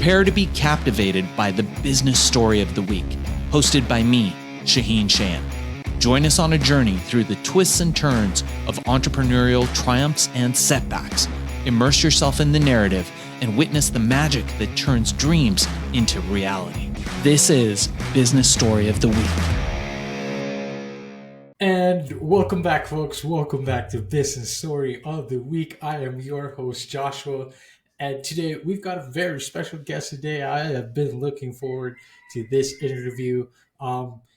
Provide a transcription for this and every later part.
Prepare to be captivated by the business story of the week, hosted by me, Shaheen Shan. Join us on a journey through the twists and turns of entrepreneurial triumphs and setbacks. Immerse yourself in the narrative and witness the magic that turns dreams into reality. This is Business Story of the Week. And welcome back, folks. Welcome back to Business Story of the Week. I am your host, Joshua. And today we've got a very special guest today. I have been looking forward to this interview.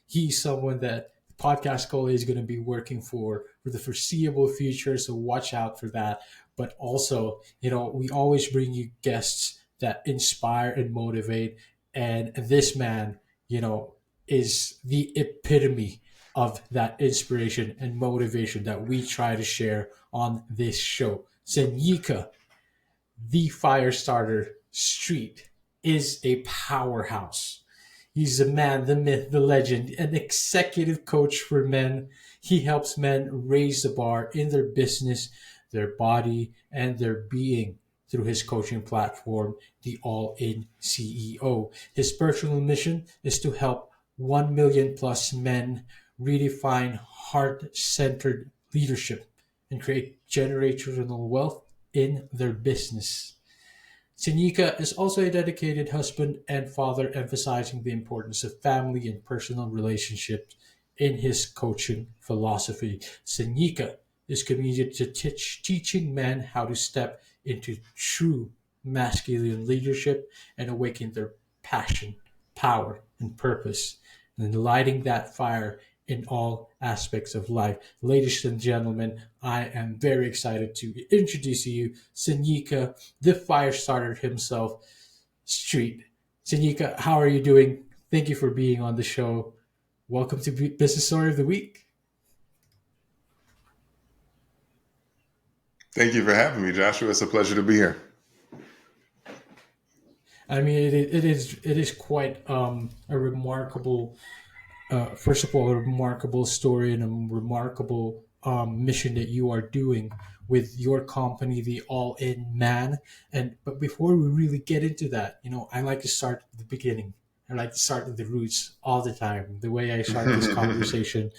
He's someone that the podcast goal is going to be working for the foreseeable future. So watch out for that. But also, we always bring you guests that inspire and motivate. And this man, is the epitome of that inspiration and motivation that we try to share on this show. Seneca, the Firestarter Street, is a powerhouse. He's the man, the myth, the legend, an executive coach for men. He helps men raise the bar in their business, their body, and their being through his coaching platform, the All-In CEO. His personal mission is to help 1 million plus men redefine heart-centered leadership and create generational wealth in their business. Seneca is also a dedicated husband and father, emphasizing the importance of family and personal relationships in his coaching philosophy. Seneca is committed to teaching men how to step into true masculine leadership and awaken their passion, power, and purpose, and lighting that fire in all aspects of life. Ladies and gentlemen, I am very excited to introduce to you Seneca, the Firestarter himself, Street. Seneca, how are you doing? Thank you for being on the show. Welcome to Business Story of the Week. Thank you for having me, Joshua. It's a pleasure to be here. I mean, it is quite a remarkable. First of all, a remarkable story and a remarkable mission that you are doing with your company, the All-In Man. But before we really get into that, I like to start at the beginning. I like to start at the roots all the time. The way I start this conversation,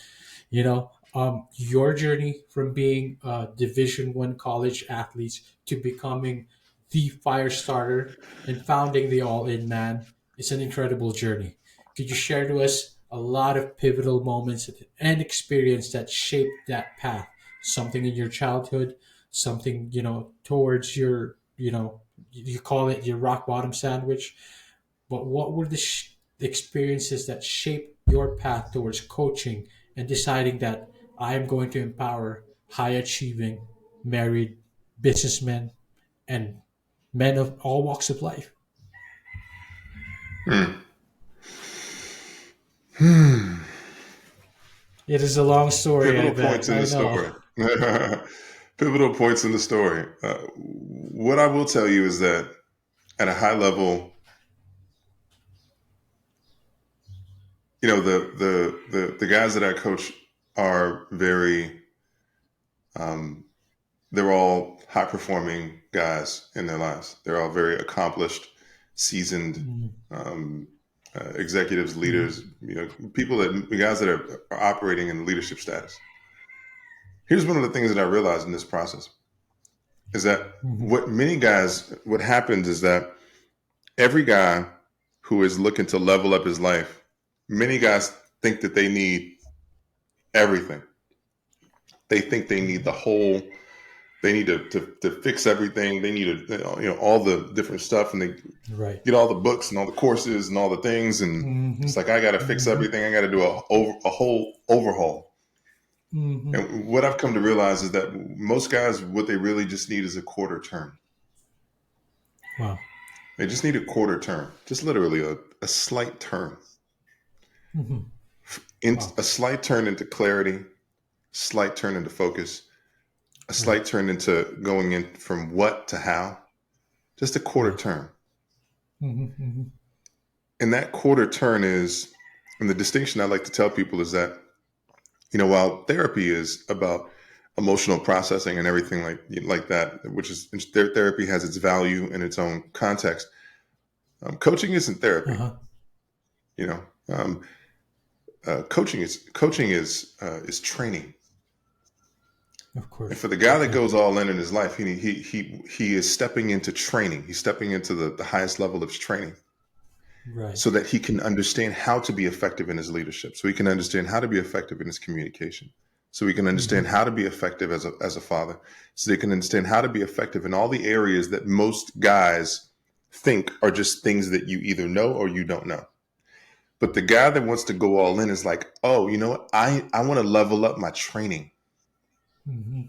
your journey from being a Division I college athlete to becoming the Firestarter and founding the All-In Man. It's an incredible journey. Could you share to us a lot of pivotal moments and experience that shaped that path? Something in your childhood, something, towards your, you call it your rock bottom sandwich. But what were the experiences that shaped your path towards coaching and deciding that I am going to empower high achieving, married businessmen and men of all walks of life? It is a long story. Pivotal points in the story. Pivotal points in the story. What I will tell you is that at a high level, the guys that I coach are very, they're all high performing guys in their lives. They're all very accomplished, seasoned, executives, leaders, guys that are operating in leadership status. Here's one of the things that I realized in this process is that what happens is that every guy who is looking to level up his life, many guys think that they need everything. They think they need the whole. They need to fix everything. They need all the different stuff, and they get all the books and all the courses and all the things. And it's like, I got to fix everything. I got to do a whole overhaul. And what I've come to realize is that most guys, what they really just need is a quarter turn. Wow. They just need a quarter turn, just literally a slight turn. A slight turn into clarity, slight turn into focus, a slight turn into going in from what to how, just a quarter turn. And that quarter turn is, and the distinction I like to tell people is that, while therapy is about emotional processing and everything like that, which is therapy has its value in its own context. Coaching isn't therapy. Uh-huh. You know, coaching is training. Of And course. for the guy that Yeah. goes all in his life, he is stepping into training. He's stepping into the highest level of his training, Right. so that he can understand how to be effective in his leadership, so he can understand how to be effective in his communication, so he can understand how to be effective as a father, so they can understand how to be effective in all the areas that most guys think are just things that you either know or you don't know. But the guy that wants to go all in is like, oh, you know what? I want to level up my training. Mm-hmm.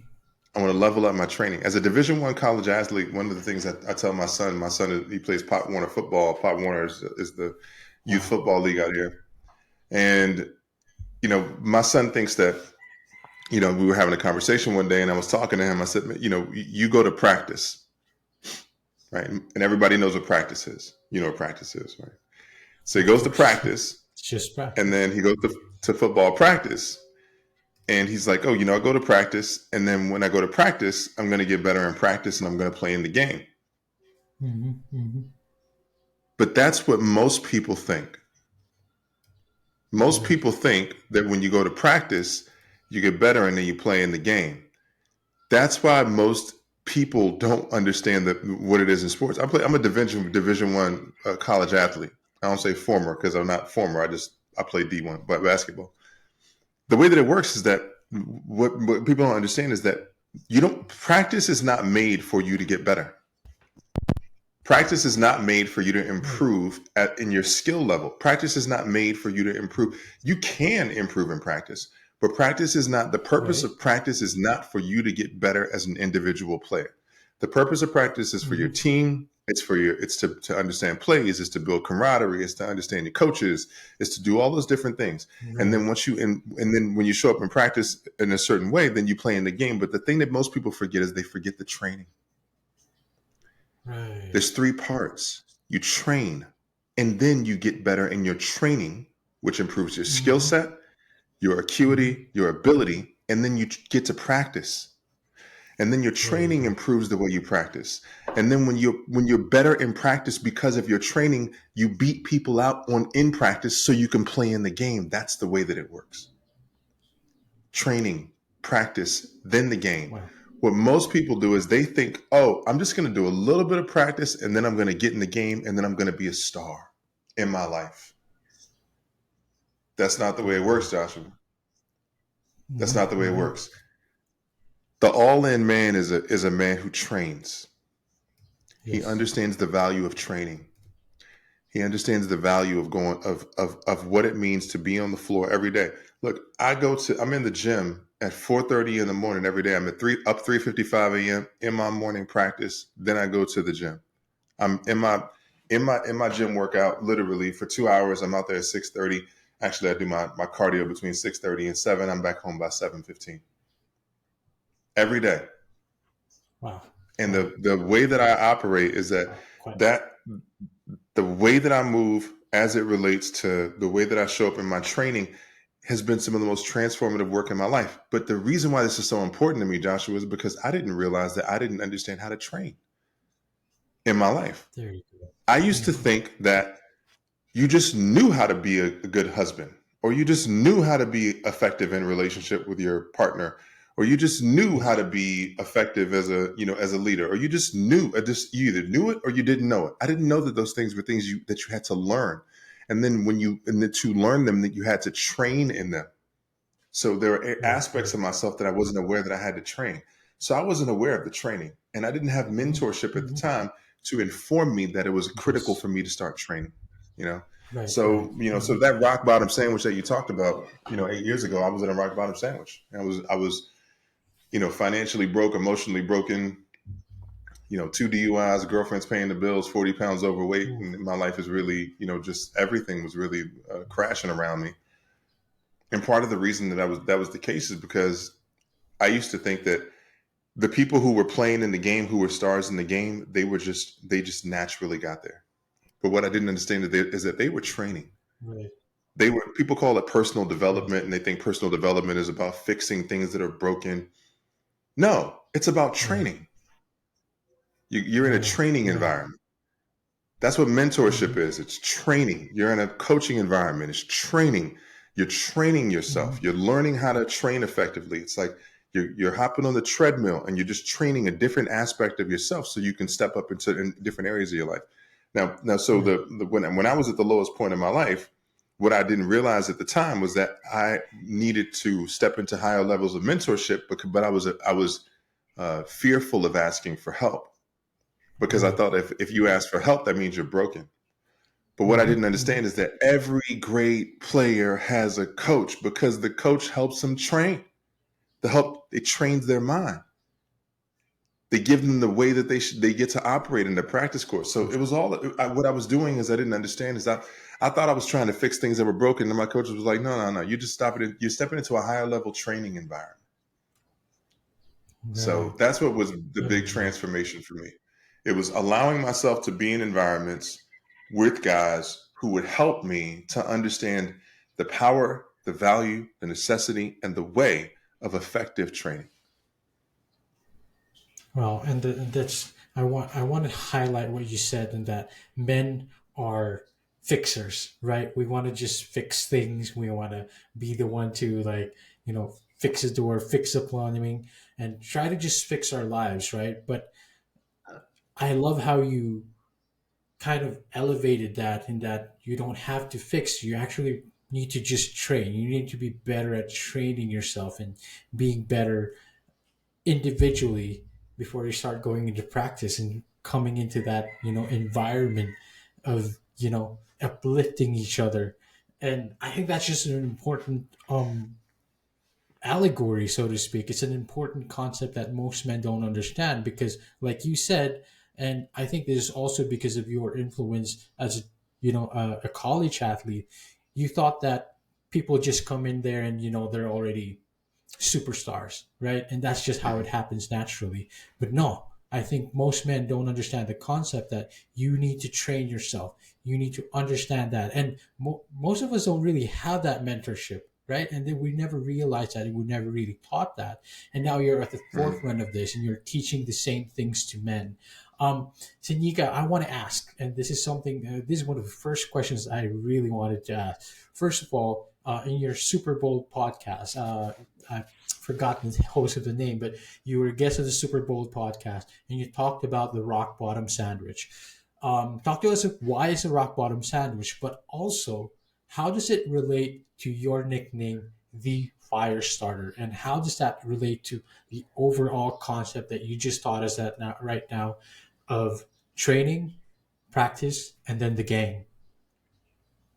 I want to level up my training. As a Division I college athlete, one of the things I tell my son, he plays Pop Warner football. Pop Warner is the youth Wow. football league out here. And, my son thinks that, we were having a conversation one day and I was talking to him. I said, you go to practice, right? And everybody knows what practice is. You know what practice is, right? So he Of goes to course. practice It's just and practice. then he goes to football practice. And he's like, oh, I go to practice. And then when I go to practice, I'm going to get better in practice and I'm going to play in the game. Mm-hmm. Mm-hmm. But that's what most people think. Most Right. people think that when you go to practice, you get better and then you play in the game. That's why most people don't understand what it is in sports. I'm a Division I college athlete. I don't say former because I'm not former. I play D1 but basketball. The way that it works is that what people don't understand is that practice is not made for you to get better. Practice is not made for you to Right. improve in your skill level. Practice is not made for you to improve. You can improve in practice, but practice is not the purpose Right. of practice is not for you to get better as an individual player. The purpose of practice is for your Mm-hmm. team. It's to understand plays, it's to build camaraderie, it's to understand your coaches, it's to do all those different things. And Right. then and then when you show up in practice in a certain way, then you play in the game. But the thing that most people forget is they forget the training. Right. There's three parts. You train, and then you get better in your training, which improves your skill Mm-hmm. set, your Mm-hmm. acuity, your ability, and then you get to practice. And then your There you training go. improves the way you practice. And then when you're better in practice because of your training, you beat people out in practice so you can play in the game. That's the way that it works. Training, practice, then the game. Wow. What most people do is they think, oh, I'm just going to do a little bit of practice and then I'm going to get in the game and then I'm going to be a star in my life. That's not the way it works, Joshua. That's Mm-hmm. not the way it Mm-hmm. works. The all-in man is a man who trains. He Yes. understands the value of training. He understands the value of going of what it means to be on the floor every day. Look, I'm in the gym at 4:30 in the morning every day. I'm at 3:55 a.m. in my morning practice. Then I go to the gym. I'm in my gym workout literally for 2 hours. I'm out there at 6:30. Actually, I do my cardio between 6:30 and 7. I'm back home by 7:15 every day. Wow. And Wow. the way that I operate is Quite. that the way that I move as it relates to the way that I show up in my training has been some of the most transformative work in my life. But the reason why this is so important to me, Joshua, is because I didn't realize that I didn't understand how to train in my life. There you go. I used to Mm-hmm. think that you just knew how to be a good husband, or you just knew how to be effective in relationship with your partner, or you just knew how Yes. to be effective as a leader, or you just knew, you either knew it or you didn't know it. I didn't know that those things were things that you had to learn, and then to learn them, that you had to train in them. So there are Right. aspects Right. of myself that I wasn't aware that I had to train. So I wasn't aware of the training, and I didn't have Mm-hmm. mentorship at the Mm-hmm. time to inform me that it was critical Yes. for me to start training. You know, Right. Right. so Mm-hmm. that rock bottom sandwich that you talked about, 8 years ago, I was in a rock bottom sandwich. I was financially broke, emotionally broken. 2 DUIs, girlfriend's paying the bills, 40 pounds overweight, Ooh. and my life is really, just everything was really crashing around me. And part of the reason that was the case is because I used to think that the people who were playing in the game, who were stars in the game, they just naturally got there. But what I didn't understand is that they were training. Right. People call it personal Right. development, and they think personal development is about fixing things that are broken. No, it's about Right. training. You're in a Right. training Right. environment. That's what mentorship Mhm. is. It's training. You're in a coaching environment. It's training. You're training yourself. Mhm. You're learning how to train effectively. It's like you're hopping on the treadmill and you're just training a different aspect of yourself so you can step up into in different areas of your life. Now, so Right. when I was at the lowest point in my life, what I didn't realize at the time was that I needed to step into higher levels of mentorship, but I was fearful of asking for help because I Right. thought if you ask for help, that means you're broken. But what I Mhm. didn't Mhm. understand is that every great player has a coach because the coach helps them train. It trains their mind. They give them the way that they get to operate in the practice course. So it was what I was doing is I didn't understand is I thought I was trying to fix things that were broken, and my coach was like, no, no, no, you just stop it. You're stepping into a higher level training environment. So Right. that's what was the big Right. transformation for me. It was allowing myself to be in environments with guys who would help me to understand the power, the value, the necessity, and the way of effective training. Well, and that's I want to highlight what you said in that men are fixers, right? We want to just fix things. We want to be the one to like fix a door, fix a plumbing, and try to just fix our lives, right? But I love how you kind of elevated that in that you don't have to fix. You actually need to just train. You need to be better at training yourself and being better individually before you start going into practice and coming into that environment of uplifting each other. And I think that's just an important allegory, so to speak. It's an important concept that most men don't understand because, like you said, and I think this is also because of your influence as a college athlete. You thought that people just come in there and they're already superstars, right? And that's just how it Mhm. happens naturally. But no, I think most men don't understand the concept that you need to train yourself. You need to understand that. And most of us don't really have that mentorship, right? And then we never realized that and we never really taught that. And now you're at the Mhm. forefront of this and you're teaching the same things to men. Um, Seneca, I want to ask, and this is something, this is one of the first questions I really wanted to ask. First of all, in your Super Bowl podcast, I've forgotten the host of the name, but you were a guest of the Super Bowl podcast, and you talked about the rock bottom sandwich. Talk to us of why it's a rock bottom sandwich, but also how does it relate to your nickname, the Fire Starter, and how does that relate to the overall concept that you just taught us that now, right now, of training, practice, and then the game?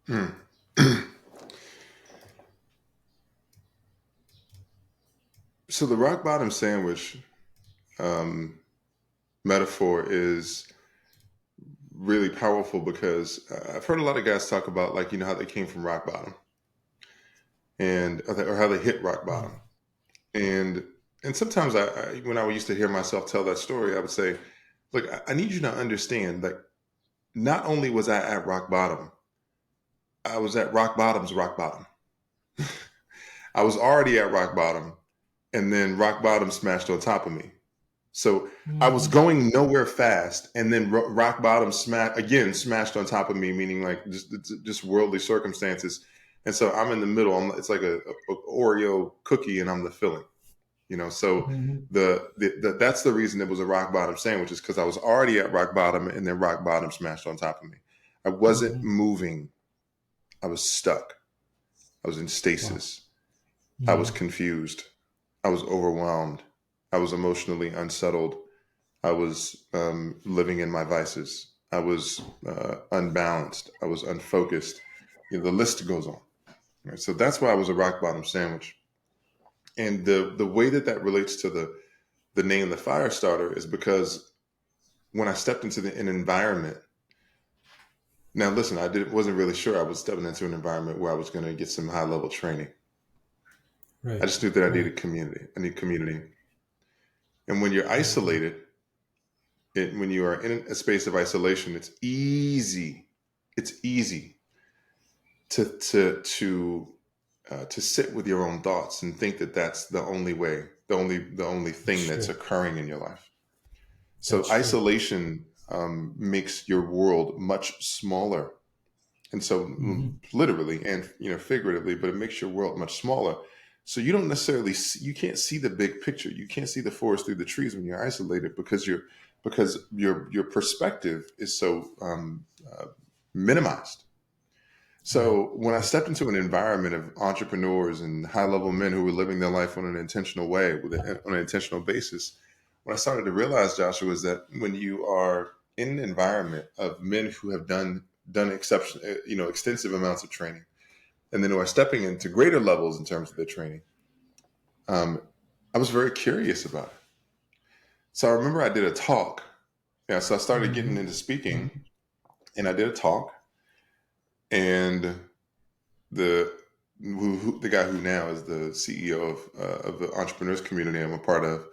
Mm. So the rock bottom sandwich um, metaphor is really powerful because I've heard a lot of guys talk about like how they came from rock bottom or how they hit rock Mm. bottom. And sometimes when I used to hear myself tell that story, I would say, "Look, I need you to understand that not only was I at rock bottom, I was at rock bottom's rock bottom. I was already at rock bottom, and then rock bottom smashed on top of me. So I was Mhm. going nowhere fast, and then rock bottom smashed on top of me, meaning like just worldly circumstances. And so I'm in the middle. It's like a Oreo cookie, and I'm the filling. So Mhm. that's the reason it was a rock bottom sandwich is because I was already at rock bottom, and then rock bottom smashed on top of me. I wasn't Mhm. moving. I was stuck. I was in Wow. stasis. I was Mhm. confused. I was overwhelmed. I was emotionally unsettled. I was living in my vices. I was unbalanced. I was unfocused. The list goes on. Right? So that's why I was a rock bottom sandwich. And the way that relates to the name the fire starter is because when I stepped into an environment. Now, listen, wasn't really sure I was stepping into an environment where I was going to get some high level training. I Right. just knew that I Right. needed community. I need community. And when you're Mhm. isolated, when you are in a space of isolation, it's easy. It's easy to sit with your own thoughts and think that that's the only way, the only That's thing that's true. occurring in your life. So That's true. makes your world much smaller. And so literally and, figuratively, but it makes your world much smaller. So you don't necessarily you can't see the big picture. You can't see the forest through the trees when you're isolated because your perspective is so minimized. So when I stepped into an environment of entrepreneurs and high level men who were living their life on an intentional way, on an intentional basis, what I started to realize, Joshua, is that when you are in an environment of men who have done extensive amounts of training, and then who are stepping into greater levels in terms of their training, I was very curious about it. So I remember I did a talk. Yeah, so I started getting into speaking, and I did a talk, and the guy who now is the CEO of the entrepreneurs community I'm a part of,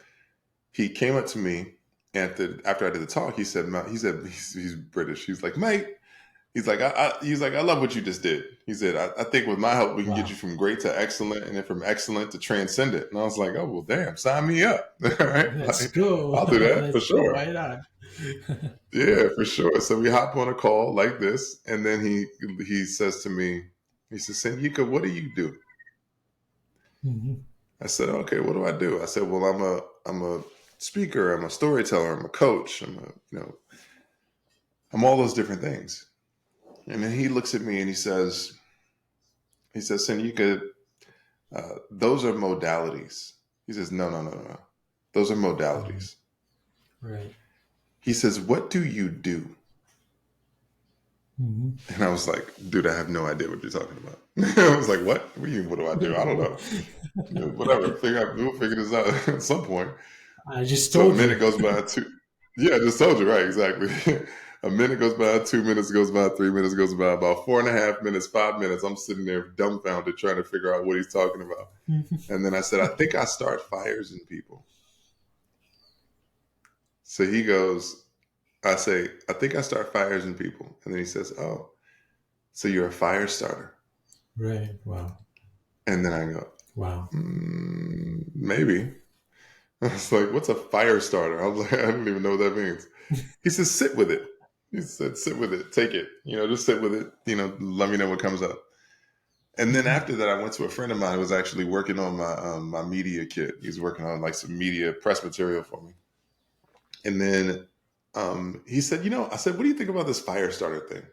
he came up to me after I did the talk. He said he's British. He's like, mate. He's like, I love what you just did. He said, I think with my help, we can get you from great to excellent, and then from excellent to transcendent. And I was like, oh, well, damn, sign me up. All right. Let's go. I'll do that for sure. Right on. Yeah, for sure. So we hop on a call like this. And then he says to me, he says, Seneca, what do you do? I said, okay, what do I do? I said, well, I'm a speaker. I'm a storyteller. I'm a coach. I'm all those different things. And then he looks at me and he says, Seneca, those are modalities. He says, no. Those are modalities. Right. He says, what do you do? And I was like, dude, I have no idea what you're talking about. I was like, what? What do you mean, what do I do? I don't know. Whatever. We'll figure this out at some point. I just told you. So a minute goes by, I just told you, right, exactly. A minute goes by, 2 minutes goes by, 3 minutes goes by, about 4.5 minutes, 5 minutes. I'm sitting there dumbfounded trying to figure out what he's talking about. And then I said, I think I start fires in people. So he goes, I say, I think I start fires in people. And then he says, oh, so you're a fire starter. Right. Wow. And then I go, wow. Maybe. I was like, what's a fire starter? I was like, I don't even know what that means. He says, sit with it. He said, sit with it, take it, just sit with it, let me know what comes up. And then after that, I went to a friend of mine who was actually working on my media kit. He was working on like some media press material for me. And then he said, I said, what do you think about this fire starter thing?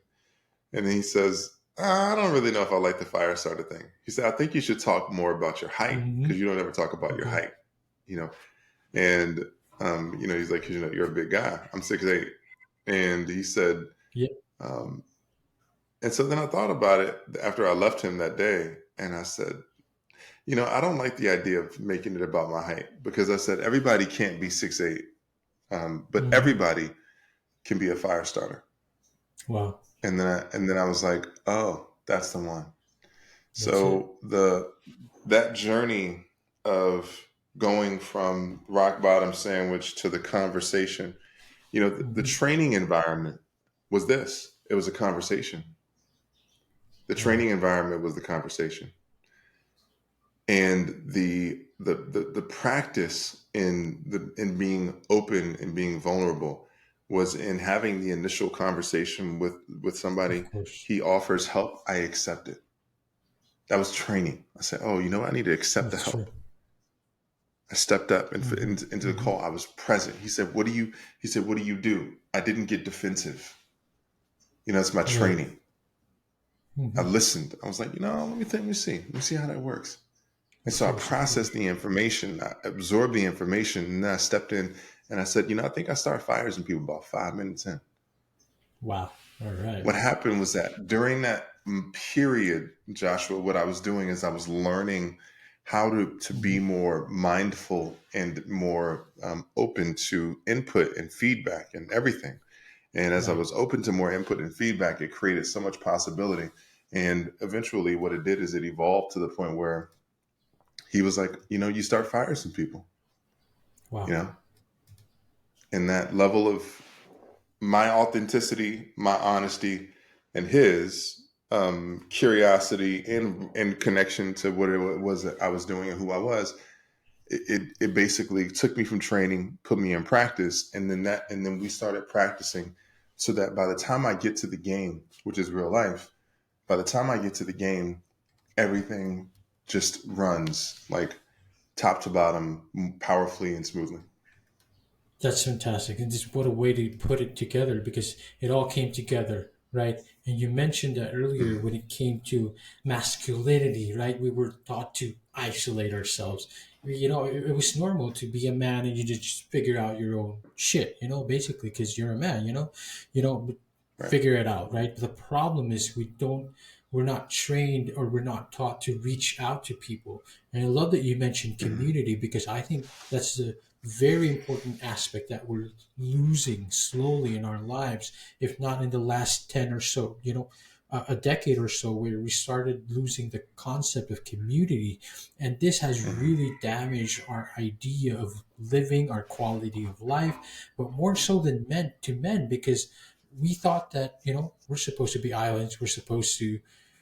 And then he says, I don't really know if I like the fire starter thing. He said, I think you should talk more about your height because you don't ever talk about your height, And, he's like, you're a big guy. I'm 6'8". And he said, yeah. And so then I thought about it after I left him that day. And I said, I don't like the idea of making it about my height because I said, everybody can't be 6'8", but everybody can be a fire starter. Wow. And then I was like, oh, that's the one. So that journey of going from rock bottom sandwich to the conversation, the training environment was this. It was a conversation. The training environment was the conversation. And the practice in being open and being vulnerable was in having the initial conversation with somebody. He offers help. I accept it. That was training. I said, oh, I need to accept the help. True. I stepped up into the call. I was present. He said, what do you do? I didn't get defensive. It's my training. I listened. I was like, let me see how that works. And so I processed the information, I absorbed the information, and then I stepped in and I said, I think I start fires in people about 5 minutes in. Wow. All right. What happened was that during that period, Joshua, what I was doing is I was learning how to be more mindful and more open to input and feedback and everything. And as I was open to more input and feedback, it created so much possibility. And eventually what it did is it evolved to the point where he was like, you start fires in people. Wow. And that level of my authenticity, my honesty, and his curiosity and connection to what it was that I was doing and who I was, it basically took me from training, put me in practice, and then we started practicing, so that by the time I get to the game, which is real life, by the time I get to the game, everything just runs like top to bottom, powerfully and smoothly. That's fantastic. And just what a way to put it together, because it all came together, right? And you mentioned that earlier when it came to masculinity, right? We were taught to isolate ourselves. It was normal to be a man and you just figure out your own shit, basically, because you're a man, Right. figure it out, right? But the problem is we're not trained, or we're not taught to reach out to people. And I love that you mentioned community, because I think that's the very important aspect that we're losing slowly in our lives, if not in the last 10 or so, a decade or so, where we started losing the concept of community. And this has really damaged our idea of living, our quality of life, but more so than men, because we thought that, we're supposed to be islands, we're supposed to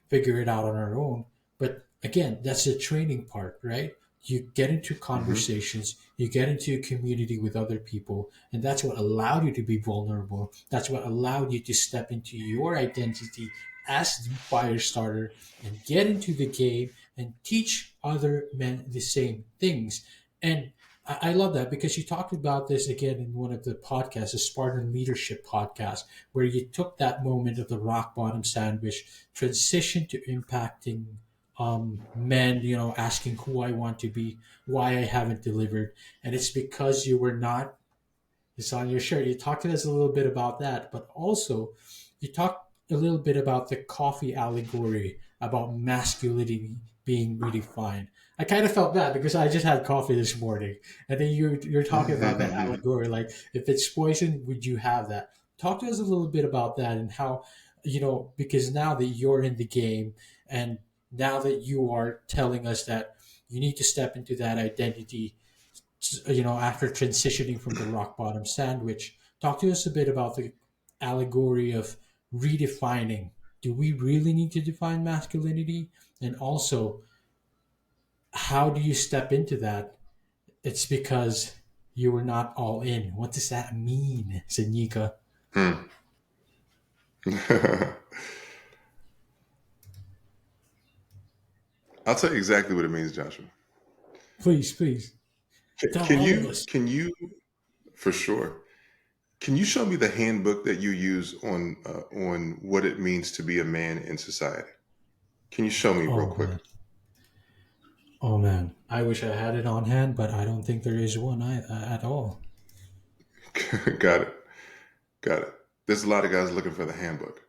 figure it out on our own. But again, that's the training part, right? You get into Mm-hmm. conversations, you get into a community with other people, and that's what allowed you to be vulnerable. That's what allowed you to step into your identity as the fire starter and get into the game and teach other men the same things. And I love that, because you talked about this again in one of the podcasts, the Spartan Leadership podcast, where you took that moment of the rock bottom sandwich, transition to impacting men, asking who I want to be, why I haven't delivered. And it's because you were not, it's on your shirt. You talked to us a little bit about that, but also you talked a little bit about the coffee allegory, about masculinity being redefined. I kind of felt bad because I just had coffee this morning, and then you're talking about that allegory. Like, if it's poison, would you have that? Talk to us a little bit about that, and how, because now that you're in the game, and now that you are telling us that you need to step into that identity, after transitioning from the rock bottom sandwich. Talk to us a bit about the allegory of redefining. Do we really need to define masculinity? And also, how do you step into that? It's because you were not all in. What does that mean, Seneca? Hmm. I'll tell you exactly what it means, Joshua. Please, please. Can, Tell can all of you us. can you for sure? Can you show me the handbook that you use on what it means to be a man in society? Can you show me real Oh, quick? man. Oh, man. I wish I had it on hand, but I don't think there is one at all. Got it. Got it. There's a lot of guys looking for the handbook.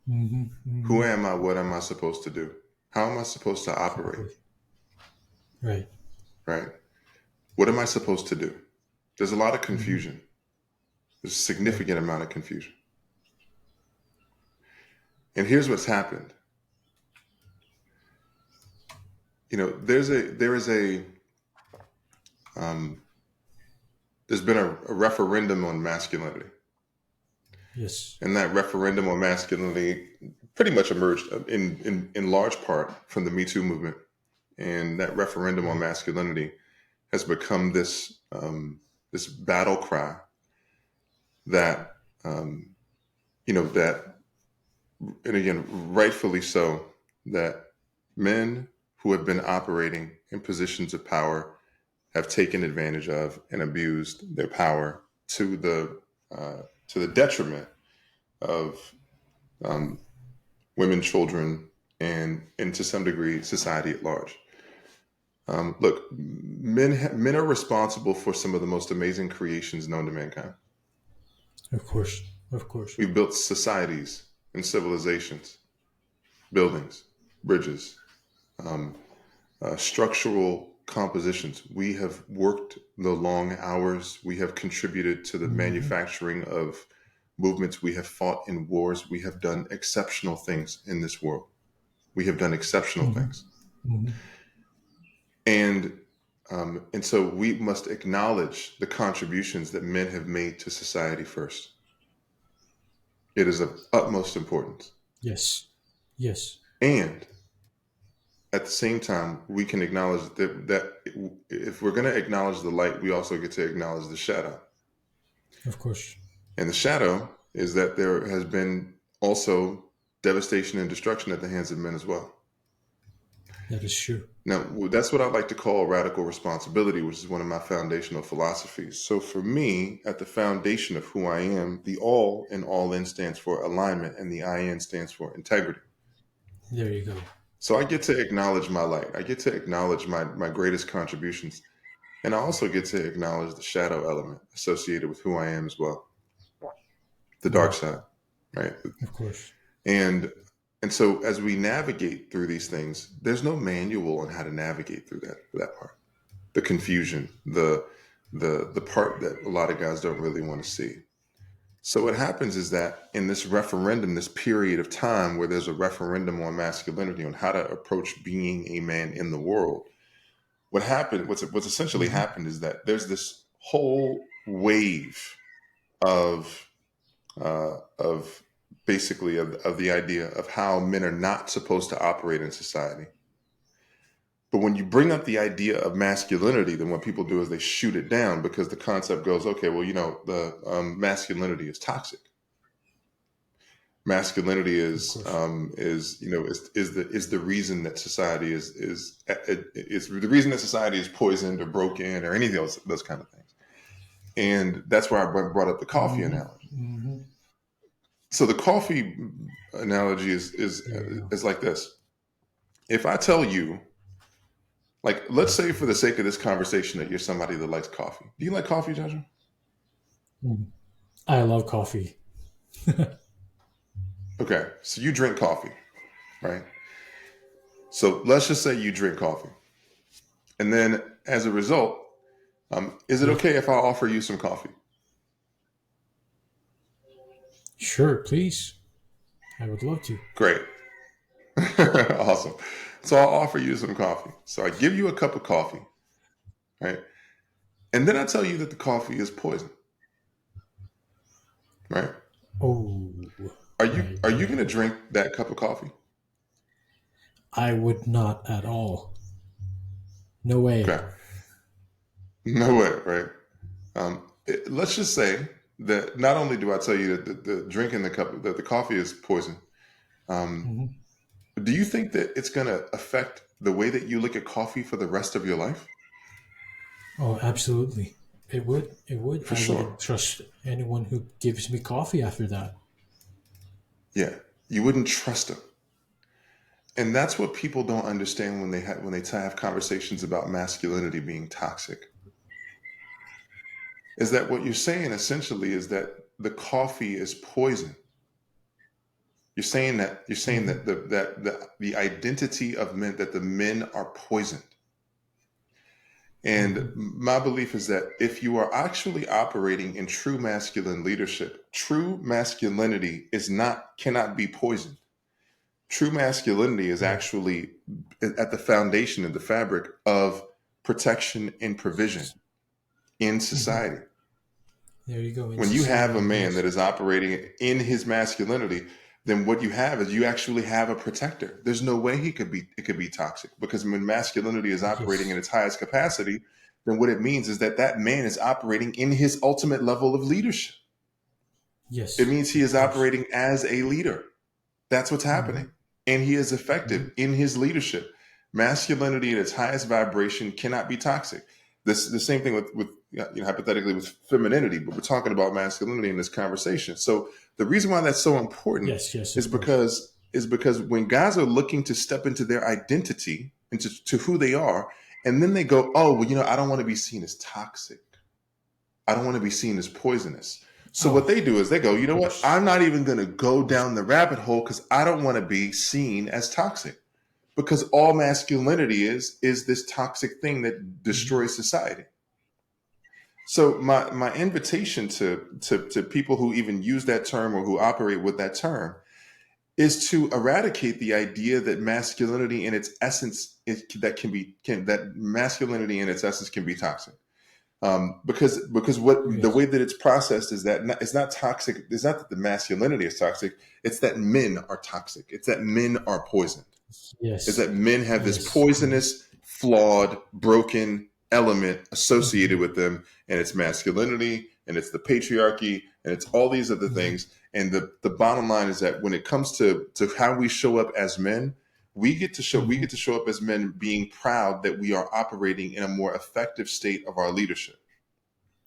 Hmm, Who hmm. am I? What am I supposed to do? How am I supposed to operate? Exactly. Right. Right? What am I supposed to do? There's a lot of Hmm. confusion. There's a Right. significant amount of confusion. And here's what's happened. Um, there's been a referendum on masculinity, Yes. and that referendum on masculinity pretty much emerged in large part from the Me Too movement. And that referendum on Right. masculinity has become this battle cry that um, that, and again, rightfully so, that men who have been operating in positions of power have taken advantage of and abused their power to the detriment of um, women, children, and to some degree society at large. Look, men are responsible for some of the most amazing creations known to mankind. Of course. Of course. We've built societies and civilizations, buildings, bridges, um, structural compositions. We have worked the long hours. We have contributed to the Hmm. manufacturing of movements. We have fought in wars. We have done exceptional things in this world. We have done exceptional Hmm. things. Hmm. And and so we must acknowledge the contributions that men have made to society first. It is of utmost importance. Yes. Yes. And at the same time, we can acknowledge that if we're going to acknowledge the light, we also get to acknowledge the shadow. Of course. And the shadow is that there has been also devastation and destruction at the hands of men as well. That is true. Now, that's what I like to call radical responsibility, which is one of my foundational philosophies. So for me, at the foundation of who I am, the all in all in stands for alignment, and the IN stands for integrity. There you go. So I get to acknowledge my light. I get to acknowledge my greatest contributions. And I also get to acknowledge the shadow element associated with who I am as well. The dark side, right? Of course. And so as we navigate through these things, there's no manual on how to navigate through that part. The confusion, the part that a lot of guys don't really want to see. So what happens is that in this referendum, this period of time where there's a referendum on masculinity, on how to approach being a man in the world, what's essentially happened is that there's this whole wave of basically of the idea of how men are not supposed to operate in society. But when you bring up the idea of masculinity, then what people do is they shoot it down, because the concept goes, okay, well, the masculinity is toxic. Masculinity is the reason that society is the reason that society is poisoned or broken or any of those kind of things. And that's why I brought up the coffee analogy. Mm-hmm. So the coffee analogy is like this. If I tell you, like, let's say for the sake of this conversation that you're somebody that likes coffee. Do you like coffee, Joshua? I love coffee. Okay, so you drink coffee, right? So let's just say you drink coffee. And then as a result, is it okay if I offer you some coffee? Sure, please. I would love to. Great. Awesome. So I'll offer you some coffee. So I give you a cup of coffee, right? And then I tell you that the coffee is poison, right? Oh. Are you going to drink that cup of coffee? I would not at all. No way. Okay. No way, right? Let's just say that not only do I tell you that the drinking that the coffee is poison, do you think that it's going to affect the way that you look at coffee for the rest of your life? Oh, absolutely. It would. For I sure. wouldn't trust anyone who gives me coffee after that. Yeah, you wouldn't trust them. And that's what people don't understand when they have conversations about masculinity being toxic. Is that what you're saying essentially is that the coffee is poison. You're saying that the identity of men, that the men are poisoned. And my belief is that if you are actually operating in true masculine leadership, true masculinity cannot be poisoned. True masculinity is actually at the foundation of the fabric of protection and provision in society. There you go. When you have a man that is operating in his masculinity, then what you have is you actually have a protector. There's no way it could be toxic, because when masculinity is operating in its highest capacity, then what it means is that man is operating in his ultimate level of leadership. Yes. It means he is operating as a leader. That's what's happening. And he is effective in his leadership. Masculinity at its highest vibration cannot be toxic. The same thing with hypothetically with femininity, but we're talking about masculinity in this conversation. So the reason why that's so important is because when guys are looking to step into their identity, into who they are, and then they go, oh, well, I don't want to be seen as toxic. I don't want to be seen as poisonous. So what they do is they go, you know what? I'm not even going to go down the rabbit hole because I don't want to be seen as toxic. Because all masculinity is this toxic thing that destroys society. So my invitation to people who even use that term or who operate with that term is to eradicate the idea that masculinity in its essence that masculinity in its essence can be toxic. Because the way that it's processed is that it's not toxic. It's not that the masculinity is toxic. It's that men are toxic. It's that men are poisoned. is Yes. that men have this Yes. poisonous, flawed, broken element associated with them, and it's masculinity, and it's the patriarchy, and it's all these other things. And the bottom line is that when it comes to how we show up as men, we get to show up as men being proud that we are operating in a more effective state of our leadership.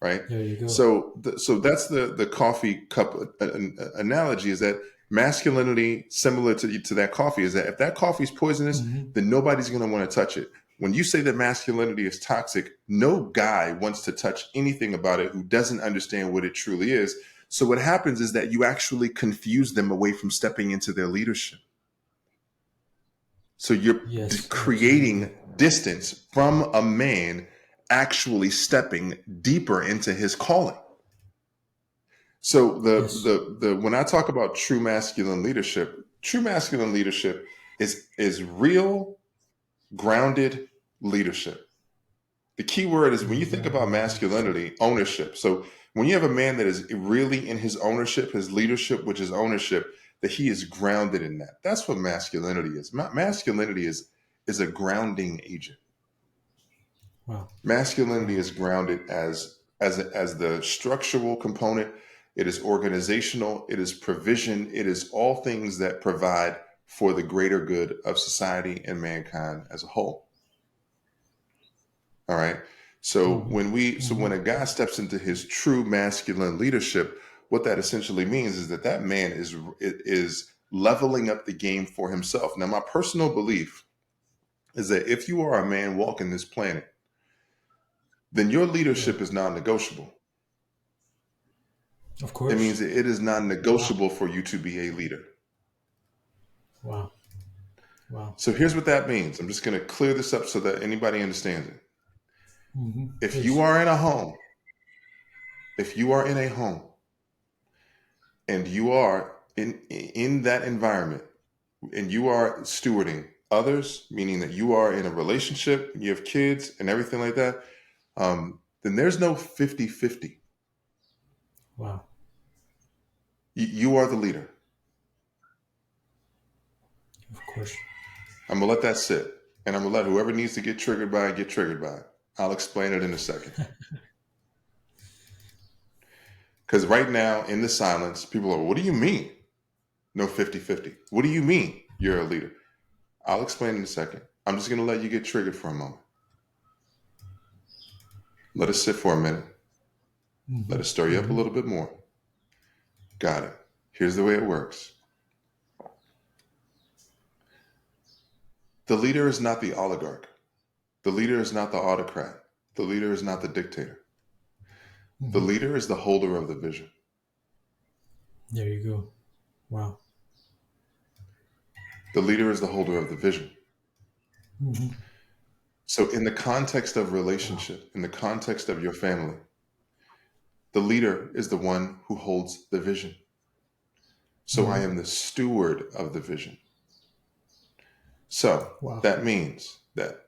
Right. There you go. So that's the coffee cup analogy, is that masculinity, similar to that coffee, is that if that coffee is poisonous, then nobody's going to want to touch it. When you say that masculinity is toxic, no guy wants to touch anything about it who doesn't understand what it truly is. So what happens is that you actually confuse them away from stepping into their leadership. So you're creating distance from a man actually stepping deeper into his calling. So the when I talk about true masculine leadership is real, grounded leadership. The key word is, when you think about masculinity, ownership. So when you have a man that is really in his ownership, his leadership, which is ownership, that he is grounded in that. That's what masculinity is. Masculinity is a grounding agent. Wow. Masculinity is grounded as the structural component. It is organizational. It is provision. It is all things that provide for the greater good of society and mankind as a whole. All right. So when a guy steps into his true masculine leadership, what that essentially means is that man is leveling up the game for himself. Now, my personal belief is that if you are a man walking this planet, then your leadership is non-negotiable. Of course. It means that it is non-negotiable for you to be a leader. Wow. So here's what that means. I'm just going to clear this up so that anybody understands it. If you are in a home, and you are in that environment, and you are stewarding others, meaning that you are in a relationship, you have kids and everything like that, then there's no 50-50. Wow. You are the leader. Of course. I'm going to let that sit. And I'm going to let whoever needs to get triggered by it, get triggered by it. I'll explain it in a second. Because right now, in the silence, people are, what do you mean? No 50-50. What do you mean you're a leader? I'll explain in a second. I'm just going to let you get triggered for a moment. Let it sit for a minute. Let it stir you up a little bit more. Got it. Here's the way it works. The leader is not the oligarch. The leader is not the autocrat. The leader is not the dictator. The leader is the holder of the vision. There you go. Wow. The leader is the holder of the vision. So in the context of relationship, in the context of your family, the leader is the one who holds the vision. So I am the steward of the vision. So that means that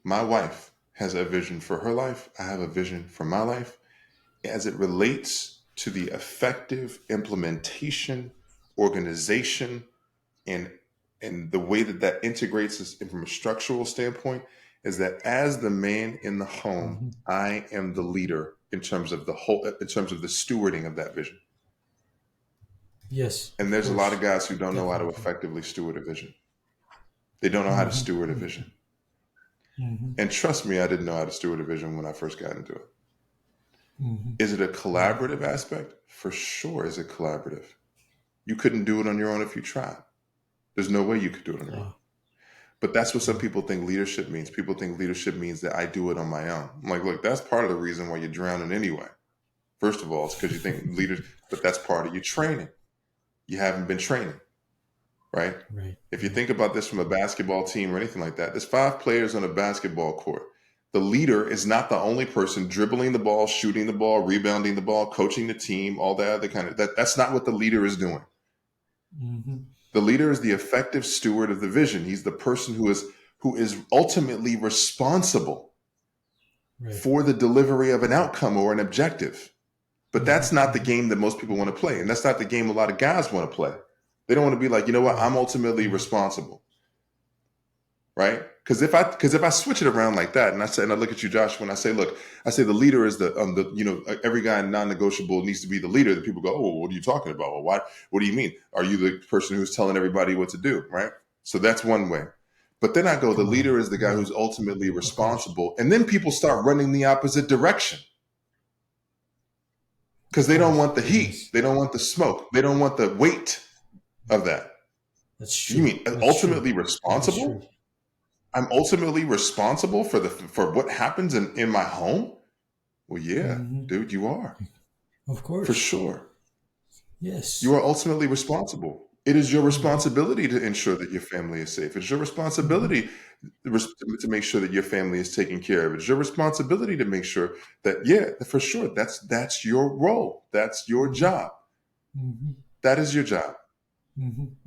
my wife has a vision for her life. I have a vision for my life. As it relates to the effective implementation, organization, and the way that integrates us from a structural standpoint, is that as the man in the home, I am the leader in terms of the stewarding of that vision. Yes. And there's a lot of guys who don't know how to effectively steward a vision. They don't know how to steward a vision. And trust me, I didn't know how to steward a vision when I first got into it. Is it a collaborative aspect? For sure, is it collaborative? You couldn't do it on your own if you tried. There's no way you could do it on your own. But that's what some people think leadership means. People think leadership means that I do it on my own. I'm like, look, that's part of the reason why you're drowning anyway. First of all, it's because you think leaders, but that's part of your training. You haven't been training, right? If you think about this from a basketball team or anything like that, there's 5 players on a basketball court. The leader is not the only person dribbling the ball, shooting the ball, rebounding the ball, coaching the team, all that other kind of, that's not what the leader is doing. The leader is the effective steward of the vision. He's the person who is ultimately responsible for the delivery of an outcome or an objective. But that's not the game that most people want to play. And that's not the game a lot of guys want to play. They don't want to be like, you know what, I'm ultimately responsible. right? Because if I switch it around like that, and I look at you, Josh, when I say, look, I say the leader is every guy non-negotiable needs to be the leader. That people go, oh, what are you talking about? Well, why? What do you mean? Are you the person who's telling everybody what to do, right? So that's one way. But then I go, the leader is the guy who's ultimately responsible, and then people start running the opposite direction because they don't want the heat, they don't want the smoke, they don't want the weight of that. That's true. You mean ultimately responsible? I'm ultimately responsible for what happens in my home? Well, yeah, dude, you are. Of course. For sure. Yes. You are ultimately responsible. It is your responsibility to ensure that your family is safe. It's your responsibility to make sure that your family is taken care of. It's your responsibility to make sure that, yeah, for sure, that's your role. That's your job. That is your job.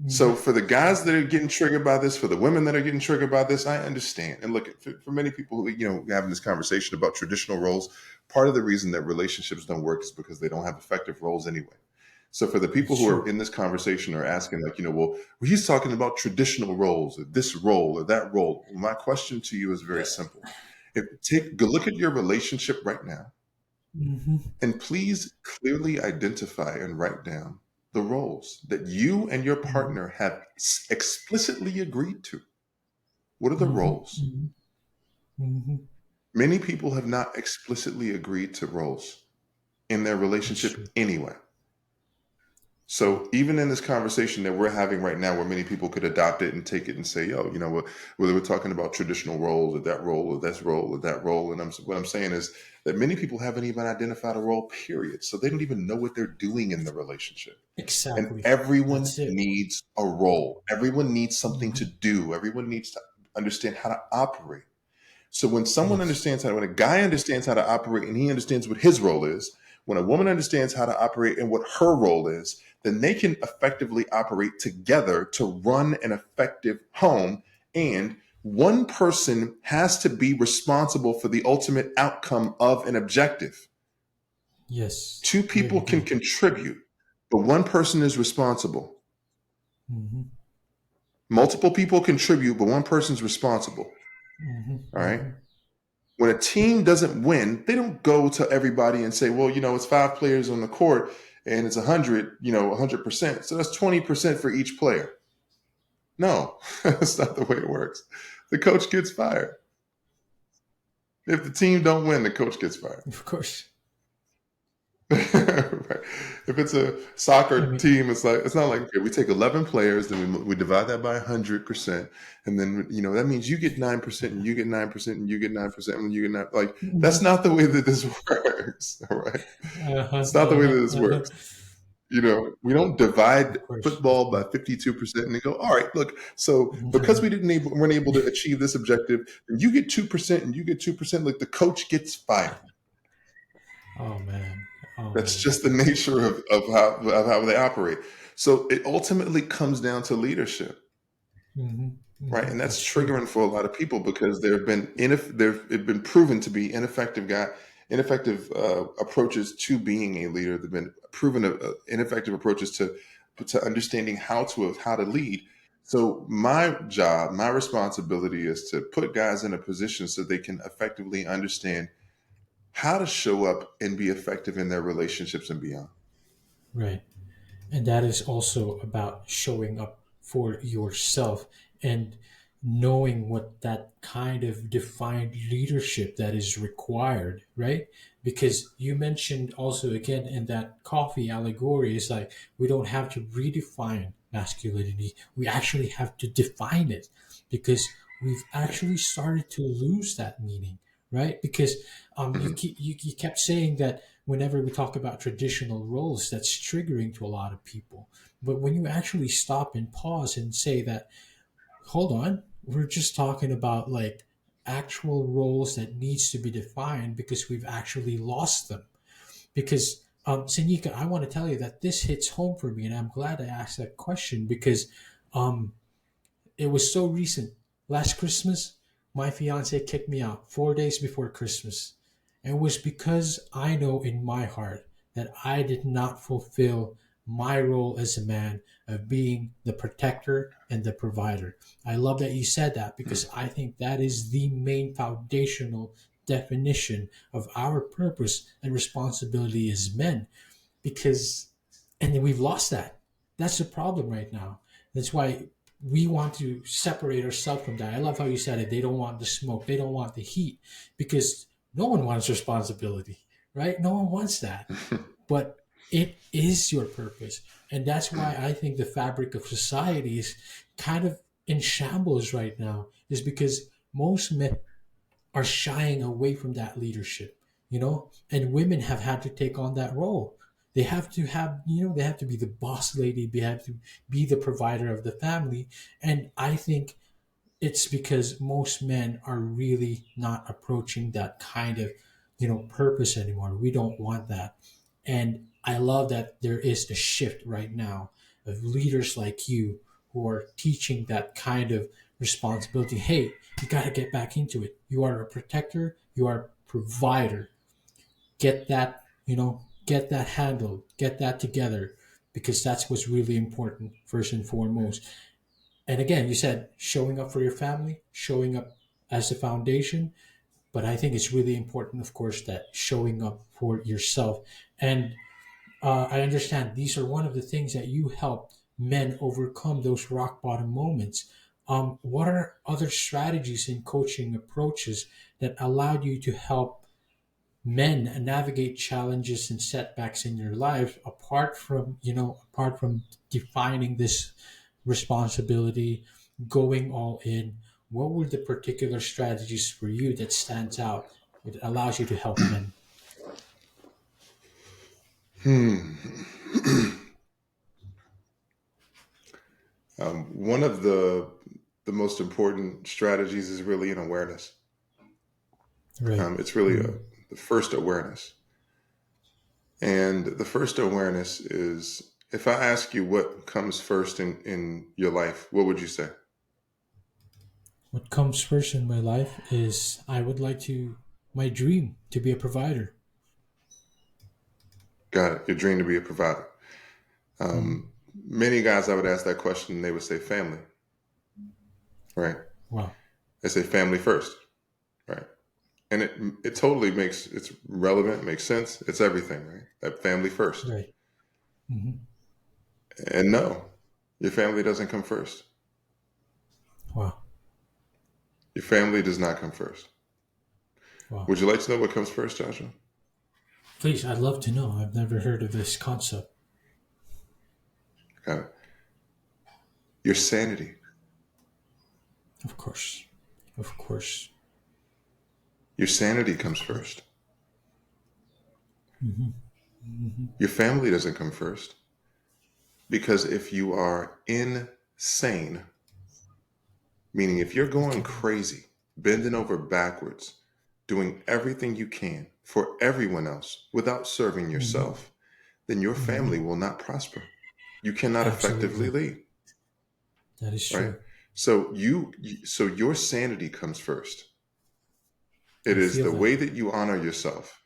So for the guys that are getting triggered by this, for the women that are getting triggered by this, I understand. And look, for many people who, having this conversation about traditional roles, part of the reason that relationships don't work is because they don't have effective roles anyway. So for the people who are in this conversation are asking well, he's talking about traditional roles, or this role or that role. My question to you is very simple. Go look at your relationship right now and please clearly identify and write down the roles that you and your partner have explicitly agreed to. What are the roles? Many people have not explicitly agreed to roles in their relationship anyway. So even in this conversation that we're having right now, where many people could adopt it and take it and say, yo, whether we're talking about traditional roles or that role or this role or that role. And what I'm saying is that many people haven't even identified a role, period. So they don't even know what they're doing in the relationship. Exactly. And everyone needs a role. Everyone needs something to do. Everyone needs to understand how to operate. So when when a guy understands how to operate and he understands what his role is, when a woman understands how to operate and what her role is, then they can effectively operate together to run an effective home. And one person has to be responsible for the ultimate outcome of an objective. Yes. Two people can contribute, but one person is responsible. Multiple people contribute, but one person's responsible. All right. When a team doesn't win, they don't go to everybody and say, well, it's 5 players on the court and it's 100%. So that's 20% for each player. No, that's not the way it works. The coach gets fired. If the team don't win, the coach gets fired. Of course. Right. If it's a soccer team, it's not like, okay, we take 11 players, then we divide that by 100%, and then that means you get 9% and you get 9% and you get 9% and you get 9%. Like that's not the way that this works. All right, it's not the way that this works. We don't divide football by 52% and they go, all right, look, so because we weren't able to achieve this objective, then you get 2% and you get 2%. Like the coach gets fired. Oh man. That's just the nature of how they operate. So it ultimately comes down to leadership, right? And that's triggering for a lot of people because they've been proven to be ineffective approaches to being a leader. They've been proven ineffective approaches to understanding how to lead. So my job, my responsibility is to put guys in a position so they can effectively understand how to show up and be effective in their relationships and beyond. Right. And that is also about showing up for yourself and knowing what that kind of defined leadership that is required, right? Because you mentioned also again in that coffee allegory, it's like we don't have to redefine masculinity. We actually have to define it because we've actually started to lose that meaning, right? Because you kept saying that whenever we talk about traditional roles, that's triggering to a lot of people. But when you actually stop and pause and say that, hold on, we're just talking about like actual roles that needs to be defined because we've actually lost them. Because Seneca, I want to tell you that this hits home for me, and I'm glad I asked that question because it was so recent. Last Christmas, my fiance kicked me out 4 days before Christmas. And it was because I know in my heart that I did not fulfill my role as a man of being the protector and the provider. I love that you said that because I think that is the main foundational definition of our purpose and responsibility as men. Because, and we've lost that. That's the problem right now. That's why we want to separate ourselves from that. I love how you said it. They don't want the smoke, they don't want the heat, because no one wants responsibility, right? No one wants that. But it is your purpose. And that's why I think the fabric of society is kind of in shambles right now, is because most men are shying away from that leadership, and women have had to take on that role. They have to they have to be the boss lady, they have to be the provider of the family. And I think it's because most men are really not approaching that kind of, purpose anymore. We don't want that. And I love that there is a shift right now of leaders like you who are teaching that kind of responsibility. Hey, you got to get back into it. You are a protector, you are a provider. Get that, get that handled, get that together, because that's what's really important, first and foremost. And again, you said showing up for your family, showing up as a foundation, but I think it's really important, of course, that showing up for yourself. And I understand these are one of the things that you help men overcome those rock bottom moments. What are other strategies and coaching approaches that allowed you to help men navigate challenges and setbacks in your life, apart from defining this responsibility, going all in? What were the particular strategies for you that stands out, that allows you to help men? Hmm. One of the most important strategies is really an awareness. Right. It's really the first awareness. And the first awareness is, if I ask you what comes first in your life, what would you say? What comes first in my life is I would like to, my dream to be a provider. Got it. Your dream to be a provider. Mm. Many guys, I would ask that question, and they would say family, right? Wow. They say family first, right? And it totally it's relevant, makes sense. It's everything, right? That family first. Right. Hmm. And no, your family doesn't come first. Wow. Your family does not come first. Wow. Would you like to know what comes first, Joshua? Please, I'd love to know. I've never heard of this concept. Got it. Your sanity. Of course. Of course. Your sanity comes first. Hmm. Hmm. Your family doesn't come first. Because if you are insane, meaning if you're going crazy, bending over backwards, doing everything you can for everyone else without serving Hmm. yourself, then your family Hmm. will not prosper. You cannot effectively Absolutely. lead, That is right? true. So so your sanity comes first. It I is feel the that. way that you honor yourself,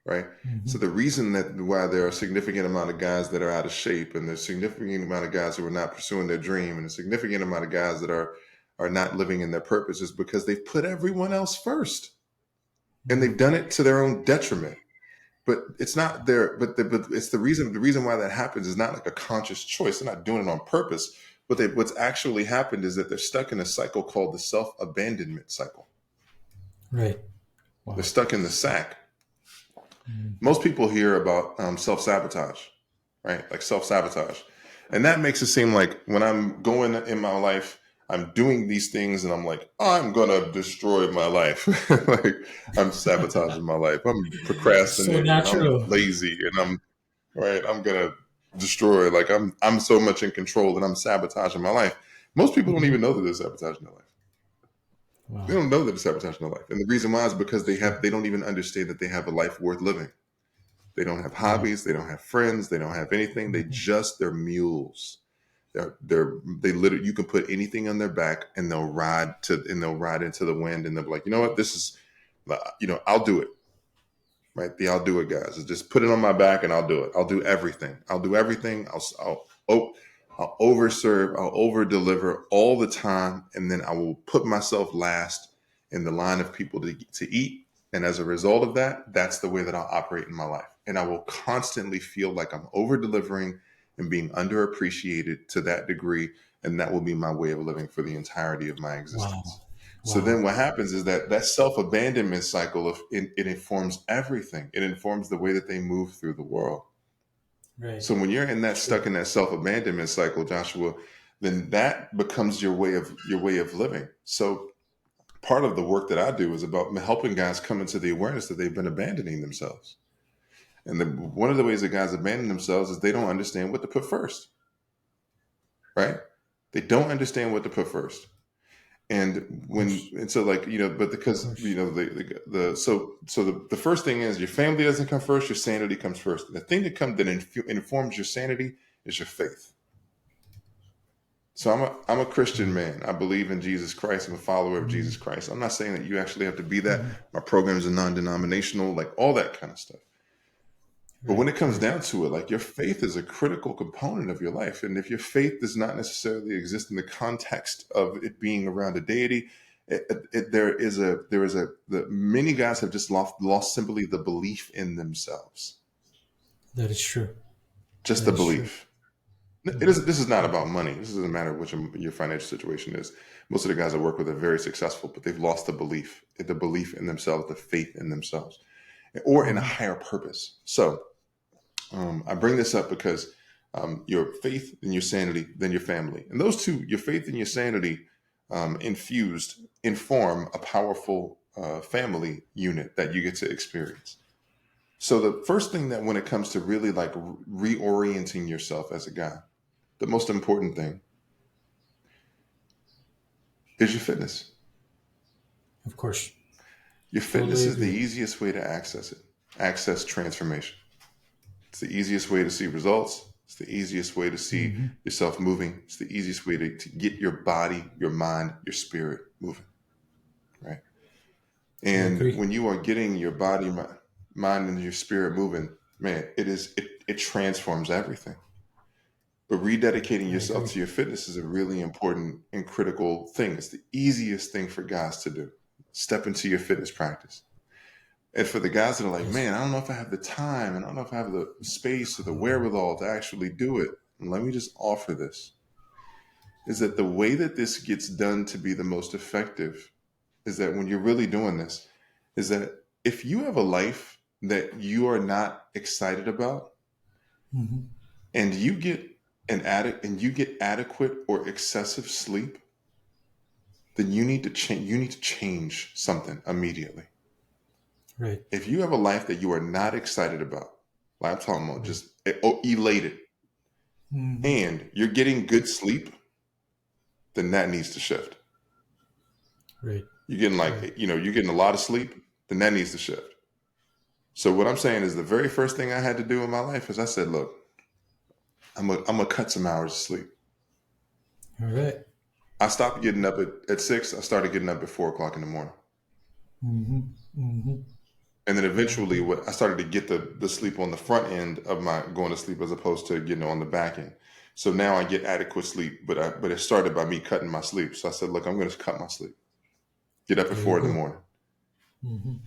right? Hmm. So the reason that why there are a significant amount of guys that are out of shape, and there's a significant amount of guys who are not pursuing their dream, and a significant amount of guys that are not living in their purpose, is because they've put everyone else first, and they've Hmm. done it to their own detriment. But it's not their, but it's the reason. The reason why that happens is not like a conscious choice. They're not doing it on purpose. But what's actually happened is that they're stuck in a cycle called the self-abandonment cycle. Right. They're Wow. stuck in the sack. Hmm. Most people hear about self-sabotage, right? Like self-sabotage. And that makes it seem like when I'm going in my life, I'm doing these things and I'm like, oh, I'm going to destroy my life. Like I'm sabotaging my life. I'm So procrastinating and I'm natural. lazy and I'm going to destroy. Like I'm so much in control that I'm sabotaging my life. Most people don't Hmm. even know that they're sabotaging their life. They Wow. don't know that they're sabotaging their life. And the reason why is because Sure. they don't even understand that they have a life worth living. They don't have Right. hobbies. They don't have friends. They don't have anything. Hmm. They're mules. They literally, you can put anything on their back and they'll ride into the wind and they'll be like, you know what, this is, I'll do it. right? The I'll do it guys. It's just put it on my back and I'll do it. I'll do everything. I'll do everything. I'll overserve. I'll over deliver all the time. And then I will put myself last in the line of people to eat. And as a result of that, that's the way that I'll operate in my life. And I will constantly feel like I'm over delivering and being underappreciated to that degree. And that will be my way of living for the entirety of my existence. Wow. So then what happens is that self-abandonment cycle it informs everything. It informs the way that they move through the world. Right. So when you're in that stuck in that self-abandonment cycle, Joshua, then that becomes your way of living. So part of the work that I do is about helping guys come into the awareness that they've been abandoning themselves. And one of the ways that guys abandon themselves is they don't understand what to put first, right? They don't understand what to put first. And so like, but because, the first thing is your family doesn't come first, your sanity comes first. And the thing that informs your sanity is your faith. So I'm a Christian man. I believe in Jesus Christ. I'm a follower of Jesus Christ. I'm not saying that you actually have to be that. My programs are non-denominational, like all that kind of stuff. But when it comes down to it, like your faith is a critical component of your life. And if your faith does not necessarily exist in the context of it being around a deity, many guys have just lost simply the belief in themselves. That is true. Just the belief. This is not about money. This doesn't matter what your financial situation is. Most of the guys I work with are very successful, but they've lost the belief in themselves, the faith in themselves, or in a higher purpose. So I bring this up because your faith and your sanity, then your family. And those two, your faith and your sanity infused, inform a powerful family unit that you get to experience. So the first thing that when it comes to really like reorienting yourself as a guy, the most important thing is your fitness. Of course. Your fitness is the easiest way to access transformation. It's the easiest way to see results. It's the easiest way to see yourself moving. It's the easiest way to get your body, your mind, your spirit moving, right? And when you are getting your body, mind, and your spirit moving, man, it transforms everything. But rededicating yourself to your fitness is a really important and critical thing. It's the easiest thing for guys to do. Step into your fitness practice. And for the guys that are like, man, I don't know if I have the time and I don't know if I have the space or the wherewithal to actually do it. And let me just offer this, is that the way that this gets done to be the most effective is that when you're really doing this, is that if you have a life that you are not excited about and you get adequate or excessive sleep, then you need to change something immediately. Right. If you have a life that you are not excited about, like I'm talking about just elated, and you're getting good sleep, then that needs to shift. Right. You're getting you're getting a lot of sleep, then that needs to shift. So what I'm saying is the very first thing I had to do in my life is I said, look, I'm gonna cut some hours of sleep. All right. I stopped getting up at 6. I started getting up at 4 o'clock in the morning. And then eventually I started to get the sleep on the front end of my going to sleep as opposed to getting on the back end. So now I get adequate sleep, but it started by me cutting my sleep. So I said, look, I'm going to cut my sleep. Get up at 4 in the morning.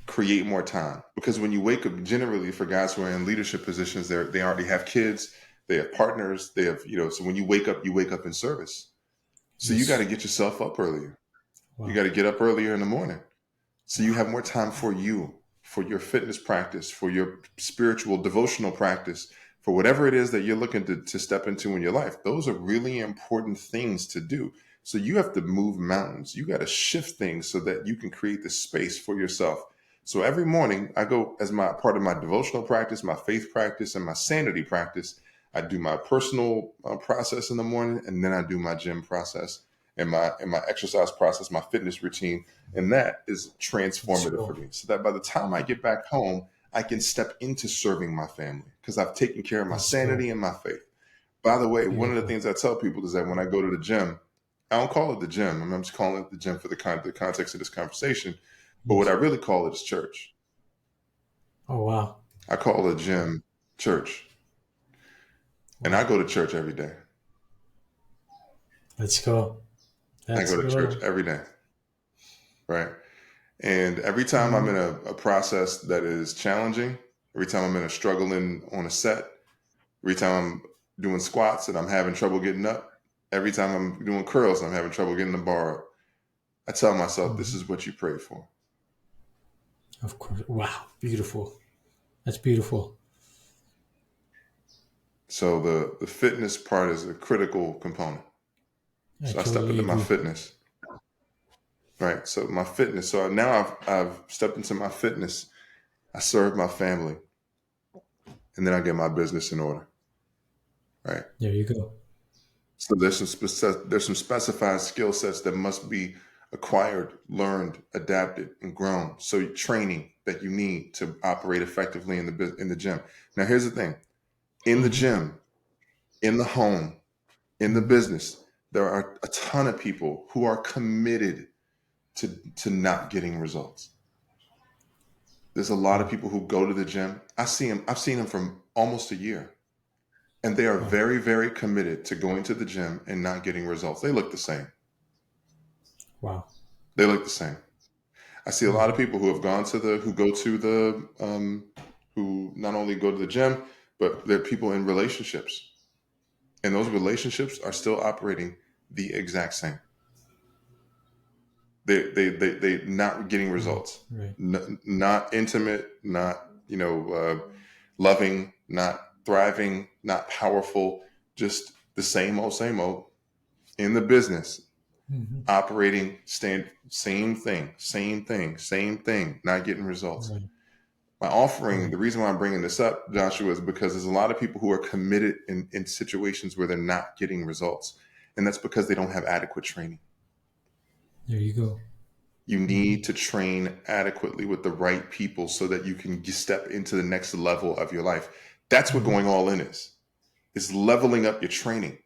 Create more time. Because when you wake up, generally for guys who are in leadership positions, they already have kids, they have partners, they have, so when you wake up in service. So you got to get yourself up earlier. Wow. You got to get up earlier in the morning. So you have more time for you, for your fitness practice, for your spiritual devotional practice, for whatever it is that you're looking to step into in your life. Those are really important things to do. So you have to move mountains. You got to shift things so that you can create this space for yourself. So every morning I go as my part of my devotional practice, my faith practice, and my sanity practice. I do my personal process in the morning, and then I do my gym process and my exercise process, my fitness routine. And that is transformative for me. So that by the time I get back home, I can step into serving my family because I've taken care of my sanity and my faith. By the way, one of the things I tell people is that when I go to the gym, I don't call it the gym. I'm just calling it the gym for the context of this conversation. But what I really call it is church. Oh, wow. I call the gym church, and I Wow. go to church every day. Let's go. I Let's go to church go. every day, right? And every time I'm in Mhm. a process that is challenging, every time I'm in a struggling on a set, every time I'm doing squats and I'm having trouble getting up, every time I'm doing curls and I'm having trouble getting the bar up, I tell myself, this Mhm. is what you pray for. Of course. Wow. Beautiful. That's beautiful. So the fitness part is a critical component. I So I step totally into my agree. fitness, right? So my fitness. So now I've stepped into my fitness. I serve my family, and then I get my business in order, right? There you go. So there's some specified skill sets that must be acquired, learned, adapted, and grown. So training that you need to operate effectively in the gym. Now here's the thing: in the Hmm. gym, in the home, in the Hmm. business, there are a ton of people who are committed to not getting results. There's a lot of Wow. people who go to the gym. I've seen them for almost a year, and they are Wow. very, very committed to going to the gym and not getting results. They look the same. Wow. They look the same. I see a lot of Hmm. people who go to who not only go to the gym, but they're people in relationships, and those relationships are still operating the exact same. They not getting Right. results, Right. not intimate, not loving, not thriving, not powerful, just the same old in the business, Hmm. operating, stand, same thing, not getting results. Right. My offering, Right. the reason why I'm bringing this up, Joshua, is because there's a lot of people who are committed in situations where they're not getting results. And that's because they don't have adequate training. There you go. You Hmm. need to train adequately with the right people so that you can step into the next level of your life. That's what Hmm. going all in is leveling up your training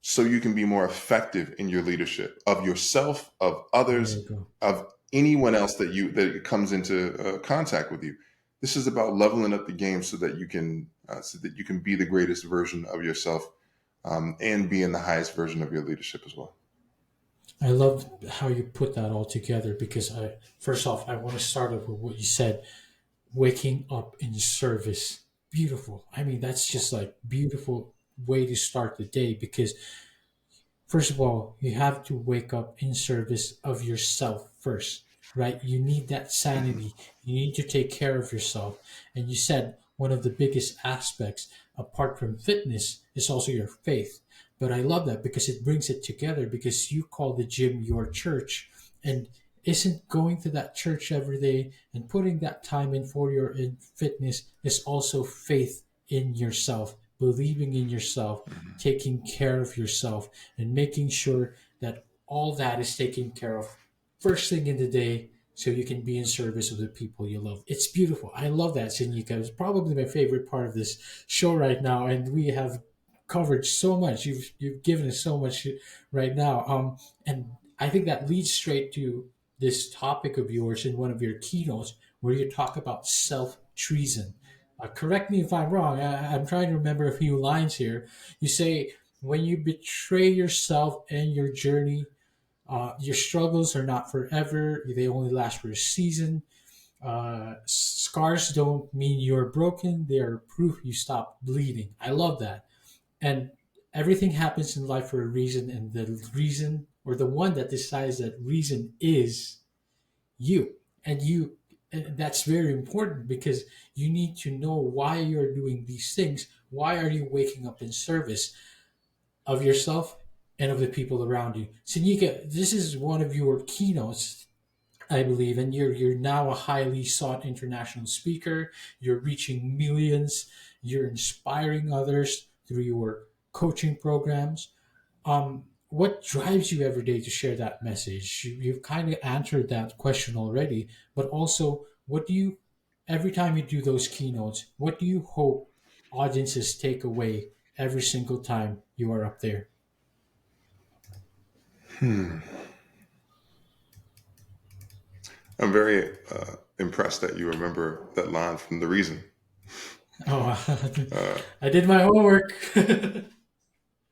so you can be more effective in your leadership of yourself, of There you others, go. of anyone else that comes into contact with you. This is about leveling up the game so that you can be the greatest version of yourself, and be in the highest version of your leadership as well. I love how you put that all together because first off, I want to start off with what you said, waking up in service. Beautiful. I mean, that's just like beautiful way to start the day because first of all, you have to wake up in service of yourself first, right? You need that Mhm. sanity. You need to take care of yourself. And you said one of the biggest aspects, apart from fitness, is also your faith. But I love that because it brings it together because you call the gym your church. And isn't going to that church every day and putting that time in for your in fitness is also faith in yourself, believing in yourself, taking care of yourself and making sure that all that is taken care of first thing in the day so you can be in service of the people you love. It's beautiful. I love that, Seneca. It's probably my favorite part of this show right now, and we have covered so much. You've given us so much right now. And I think that leads straight to this topic of yours in one of your keynotes where you talk about self treason. Correct me if I'm wrong. I'm trying to remember a few lines here. You say when you betray yourself and your journey, your struggles are not forever, they only last for a season. Scars don't mean you're broken, they are proof you stopped bleeding. I love that. And everything happens in life for a reason, and the reason, or the one that decides that reason, is you. And and that's very important because you need to know why you're doing these things. Why are you waking up in service of yourself and of the people around you? Sanika, this is one of your keynotes, I believe, and you're now a highly sought international speaker. You're reaching millions. You're inspiring others through your coaching programs. What drives you every day to share that message? You've kind of answered that question already, but also, what do you, every time you do those keynotes, what do you hope audiences take away every single time you are up there? Hmm. I'm very impressed that you remember that line from The Reason. Oh, Uh, I did my homework.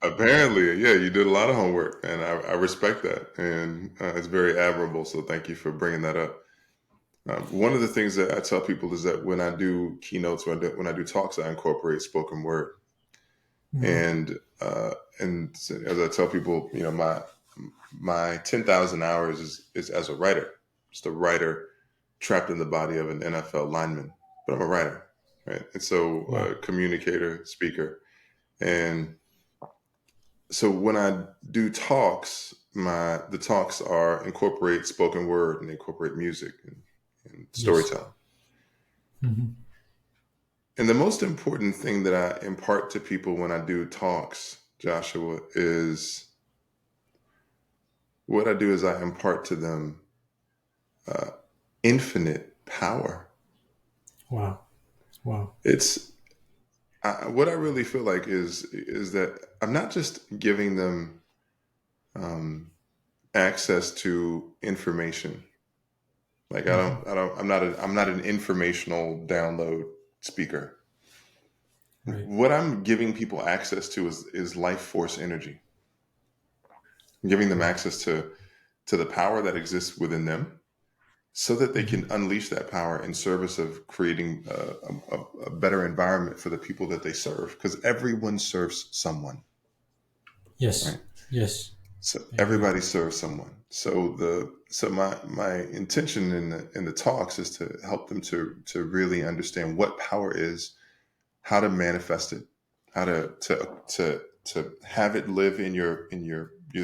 Apparently, yeah, you did a lot of homework, and I respect that, and it's very admirable. So thank you for bringing that up. One of the things that I tell people is that when I do keynotes, when I do talks, I incorporate spoken word, Mhm. and so as I tell people, my 10,000 hours is as a writer, just a writer trapped in the body of an NFL lineman, but I'm a writer, right? And so Wow. communicator, speaker, and so when I do talks, the talks are incorporate spoken word and incorporate music and Yes. storytelling. Hmm. And the most important thing that I impart to people when I do talks, Joshua, is what I do is I impart to them uh, infinite power. Wow. Wow. It's what I really feel like is that I'm not just giving them um, access to information. Like Hmm. I'm not an informational download speaker. Right. What I'm giving people access to is life force energy. I'm giving them Right. access to the power that exists within them, so that they can Hmm. unleash that power in service of creating a better environment for the people that they serve. Because everyone serves someone, Yes. right? Yes. So I agree. everybody serves someone. So my intention in the talks is to help them to really understand what power is, how to manifest it, how to have it live in your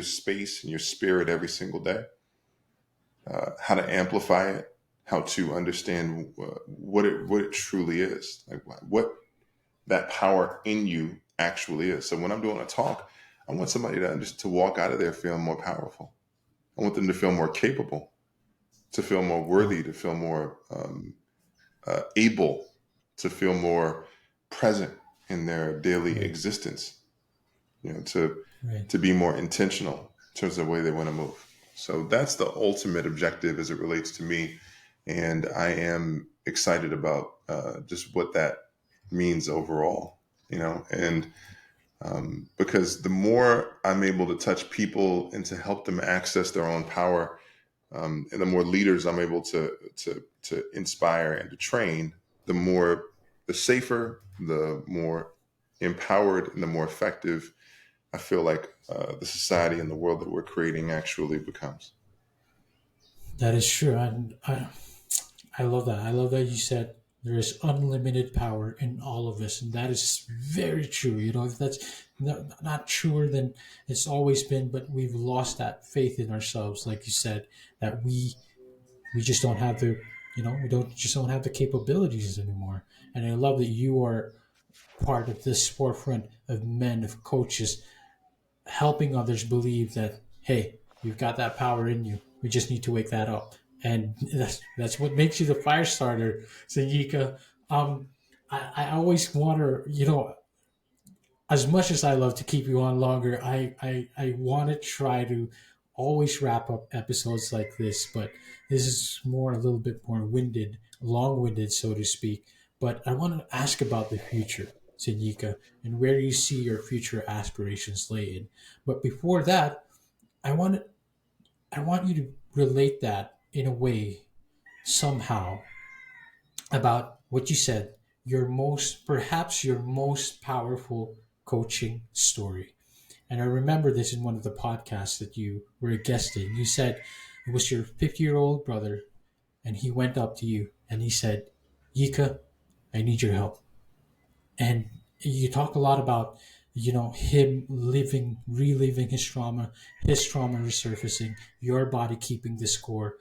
space and your spirit every single day, how to amplify it, how to understand what it truly is, like what that power in you actually is. So when I'm doing a talk, I want somebody to walk out of there feeling more powerful. I want them to feel more capable, to feel more Wow. worthy, to feel more able, to feel more present in their daily Right. existence. To Right. be more intentional in terms of the way they want to move. So that's the ultimate objective as it relates to me, and I am excited about just what that means overall. And because the more I'm able to touch people and to help them access their own power, and the more leaders I'm able to inspire and to train, the safer, the more empowered, and the more effective I feel like the society and the world that we're creating actually becomes. That is true. And I love that. I love that you said there is unlimited power in all of us, and that is very true. If that's not truer than it's always been, but we've lost that faith in ourselves, like you said, that we just don't have the we don't have the capabilities anymore. And I love that you are part of this forefront of men, of coaches, helping others believe that, hey, you've got that power in you. We just need to wake that up. And that's what makes you the fire starter, Sangika. Um, I always want to, as much as I love to keep you on longer, I want to try to always wrap up episodes like this, but this is more a little bit more winded, long winded, so to speak. But I want to ask about the future, Sinika, and where you see your future aspirations laid. But before that, I want I want you to relate that in a way somehow about what you said, perhaps your most powerful coaching story. And I remember this in one of the podcasts that you were a guest in. You said it was your 50-year-old brother, and he went up to you and he said, Yika, I need your help. And you talk a lot about, him reliving his trauma resurfacing, your body keeping the score.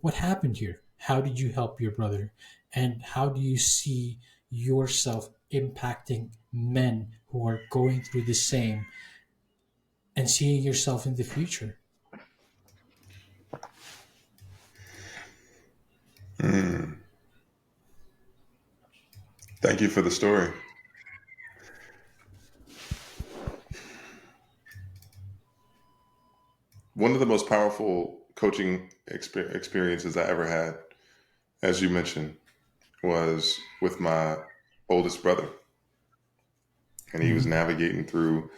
What happened here? How did you help your brother? And how do you see yourself impacting men who are going through the same, and seeing yourself in the future? Mm. Thank you for the story. One of the most powerful coaching experiences I ever had as you mentioned, was with my oldest brother, and he was Mm-hmm. navigating through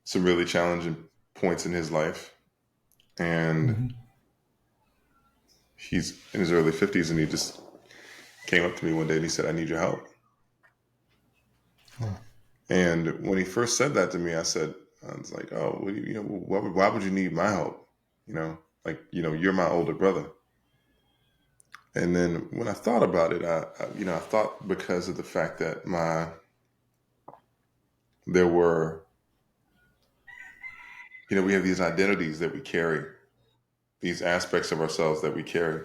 some really challenging points in his life. And Mm-hmm. he's in his early 50s, and he just came up to me one day and he said, "I need your help." Oh. And when he first said that to me, I was like, "Oh, well, why would you need my help? You're my older brother." And then when I thought about it, I thought because of the fact that there were, we have these identities that we carry, these aspects of ourselves that we carry.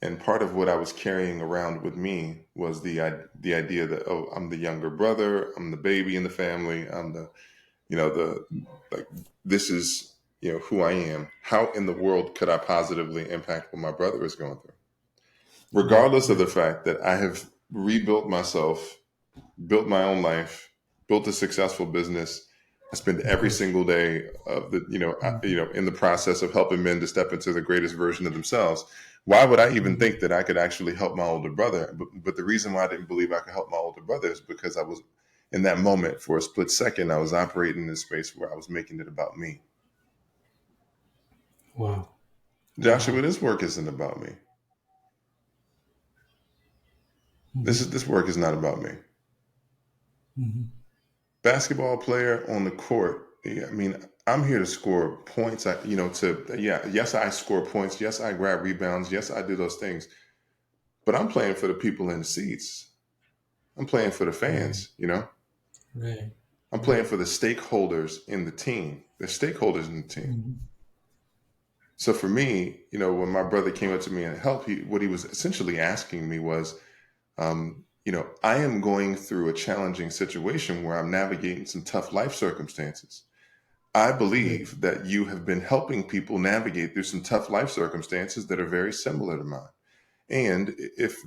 And part of what I was carrying around with me was the idea that, oh, I'm the younger brother, I'm the baby in the family, I'm like, this is, who I am. How in the world could I positively impact what my brother is going through? Right. Regardless of the Right. fact that I have rebuilt myself, built my own life, built a successful business. I spend Of every course. single day of Mm-hmm. in the process of helping men to step into the greatest version of themselves. Why would I even Mm-hmm. think that I could actually help my older brother? But the reason why I didn't believe I could help my older brother is because I was in that moment for a split second, I was operating in a space where I was making it about me. Wow. Joshua, Wow. this work isn't about me. Mm-hmm. This work is not about me. Mm-hmm. Basketball player on the court. Yeah, I mean, I'm here to score points. Yes, I score points. Yes, I grab rebounds. Yes, I do those things. But I'm playing for the people in the seats. I'm playing for the Right. fans. Right. I'm playing Right. for the stakeholders in the team. The stakeholders in the team. Mm-hmm. So for me, when my brother came up to me and helped, what he was essentially asking me was, I am going through a challenging situation where I'm navigating some tough life circumstances. I Right. believe that you have been helping people navigate through some tough life circumstances that are very similar to mine. And if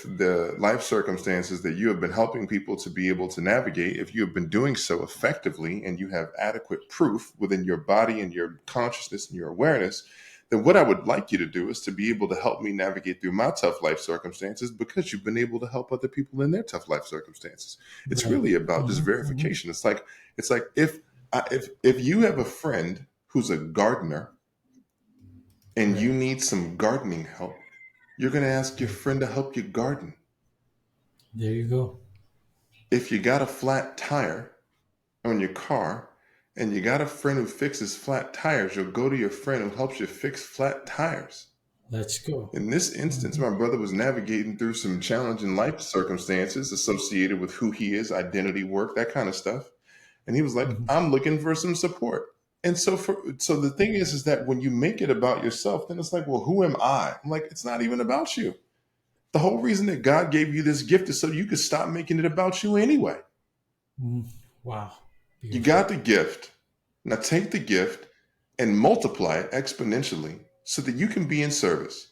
the life circumstances that you have been helping people to be able to navigate, if you have been doing so effectively and you have adequate proof within your body and your consciousness and your awareness, then what I would like you to do is to be able to help me navigate through my tough life circumstances because you've been able to help other people in their tough life circumstances. It's Right. really about just Mm-hmm. Mm-hmm. verification. It's like if you have a friend who's a gardener and you Right. need some gardening help, you're going to ask your Right. friend to help you garden. There you go. If you got a flat tire on your car and you got a friend who fixes flat tires, you'll go to your friend who helps you fix flat tires. Let's go. In this instance, Mm-hmm. my brother was navigating through some challenging life circumstances associated with who he is, identity work, that kind of stuff. And he was like, Mm-hmm. I'm looking for some support. And so the thing is that when you make it about yourself, then it's like, well, who am I? I'm like, it's not even about you. The whole reason that God gave you this gift is so you could stop making it about you anyway. Mm-hmm. Wow. You Beautiful. got the gift. Now take the gift and multiply it exponentially so that you can be in service.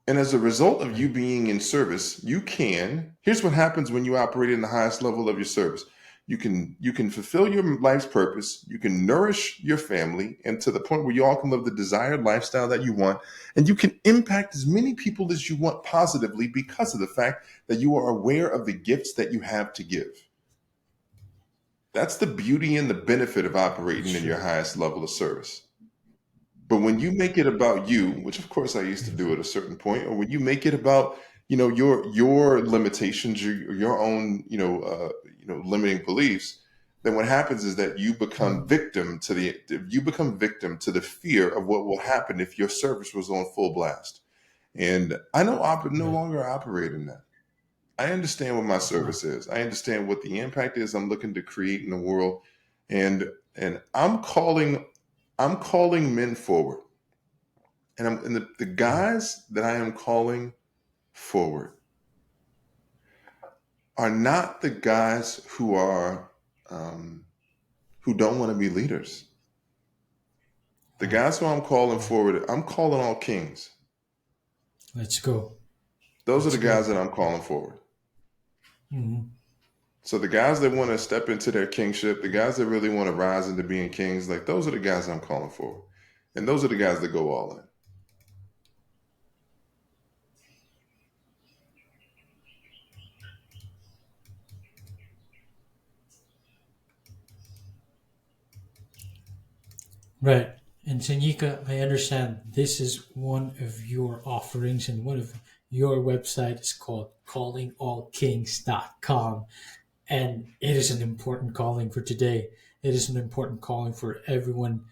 And as a result of you Right. being in service, here's what happens when you operate in the highest level of your service. You can fulfill your life's purpose, you can nourish your family, and to the point where you all can live the desired lifestyle that you want, and you can impact as many people as you want positively because of the fact that you are aware of the gifts that you have to give. That's the beauty and the benefit of It's operating in your true. highest level of service. But when you make it about you, which of course I used to do Mm-hmm. at a certain point, or when you make it about your limitations, your own limiting beliefs, then what happens is that Mm-hmm. you become victim to the fear of what will happen if your service was on full blast. And I no Right. longer operate in that. I understand what my Wow. service is. I understand what the impact is I'm looking to create in the world, and I'm calling men forward, and the Right. guys that I am calling forward are not the guys um, who don't want to be leaders. The Right. guys who I'm calling Right. forward, I'm calling all kings. Let's go. Those are Let's the guys go. that I'm calling forward. Mm-hmm. So the guys that want to step into their kingship, the guys that really want to rise into being kings, like those are the guys I'm calling forward, and those are the guys that go all in. Right. And Tanika, I understand this is one of your offerings and one of your website is called callingallkings.com. And it is an important calling for today. It is an important calling for everyone,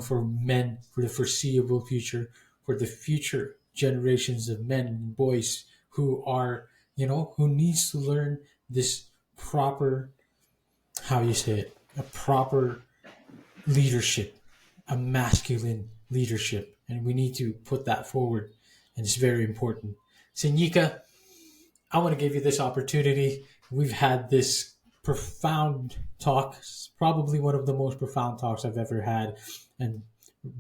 for men, for the foreseeable future, for the future generations of men and boys who are, who needs to learn this proper, how you say it, a proper leadership, a masculine leadership. And we need to put that forward. And it's very important. Senika, I want to give you this opportunity. We've had this profound talk, probably one of the most profound talks I've ever had, and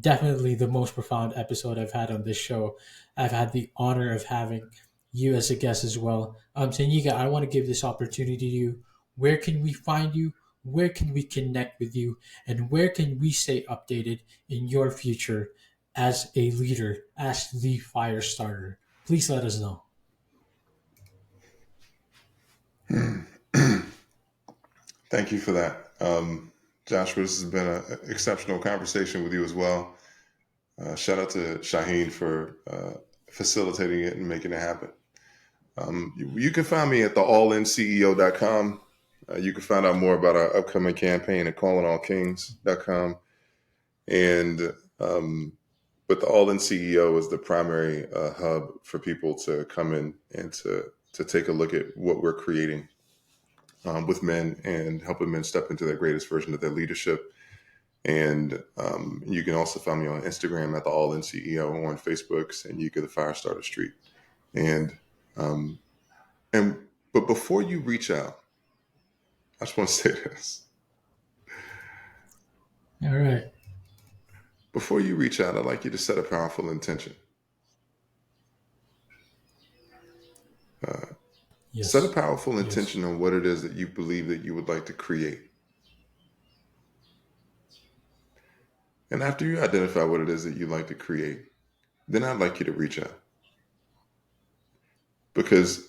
definitely the most profound episode I've had on this show. I've had the honor of having you as a guest as well. Tanika, I want to give this opportunity to you. Where can we find you? Where can we connect with you? And where can we stay updated in your future as a leader, as the fire starter? Please let us know. Thank you for that. Joshua, this has been an exceptional conversation with you as well. Shout out to Shaheen for facilitating it and making it happen. You can find me at theallinceo.com. You can find out more about our upcoming campaign at callingallkings.com. And but the All In CEO is the primary hub for people to come in and to take a look at what we're creating with men and helping men step into their greatest version of their leadership. And you can also find me on Instagram at the All In CEO, or on Facebook, Seneca the Firestarter Street. But before you reach out, I just want to say this. All right. Before you reach out, I'd like you to set a powerful intention. Yes. Set a powerful intention on what it is that you believe that you would like to create. And after you identify what it is that you'd like to create, then I'd like you to reach out. Because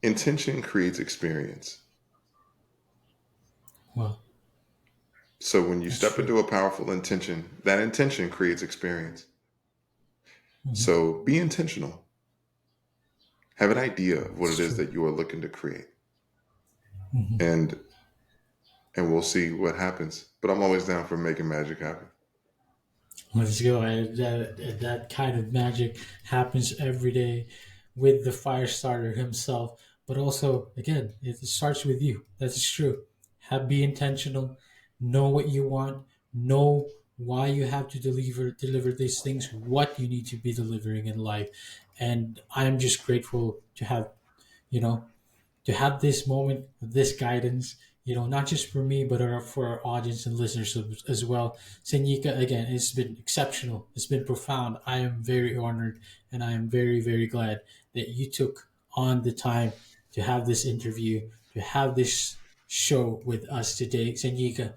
intention creates experience. Wow. So when you step into a powerful intention, that intention creates experience. Mm-hmm. So be intentional. Have an idea of what it is that you are looking to create. Mm-hmm. And we'll see what happens. But I'm always down for making magic happen. Let's go. That kind of magic happens every day with the fire starter himself. But also, again, it starts with you. That is true. Be intentional. Know what you want. Know why you have to deliver these things, what you need to be delivering in life. And I'm just grateful to have, this moment, this guidance, not just for me, but for our audience and listeners as well. Senika, again, it's been exceptional. It's been profound. I am very honored, and I am very, very glad that you took on the time to have this interview, to have this show with us today. Senika,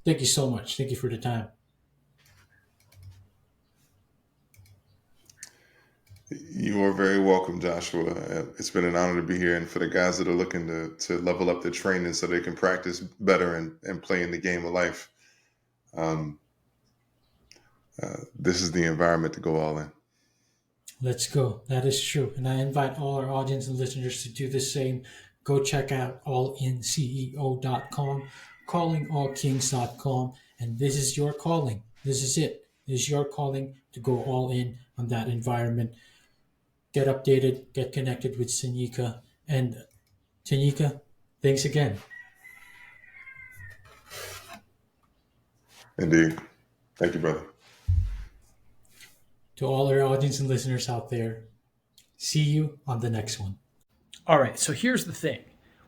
thank you so much. Thank you for the time. You are very welcome, Joshua. It's been an honor to be here. And for the guys that are looking to level up their training so they can practice better and play in the game of life, this is the environment to go all in. Let's go. That is true. And I invite all our audience and listeners to do the same. Go check out allinceo.com, callingallkings.com. And this is your calling. This is it. This is your calling to go all in on that environment. Get updated, get connected with Seneca. And Seneca, thanks again. Indeed. Thank you, brother. To all our audience and listeners out there, see you on the next one. All right, so here's the thing.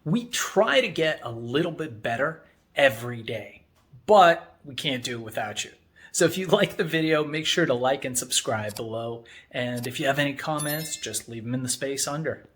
We try to get a little bit better every day, but we can't do it without you. So if you like the video, make sure to like and subscribe below. And if you have any comments, just leave them in the space under.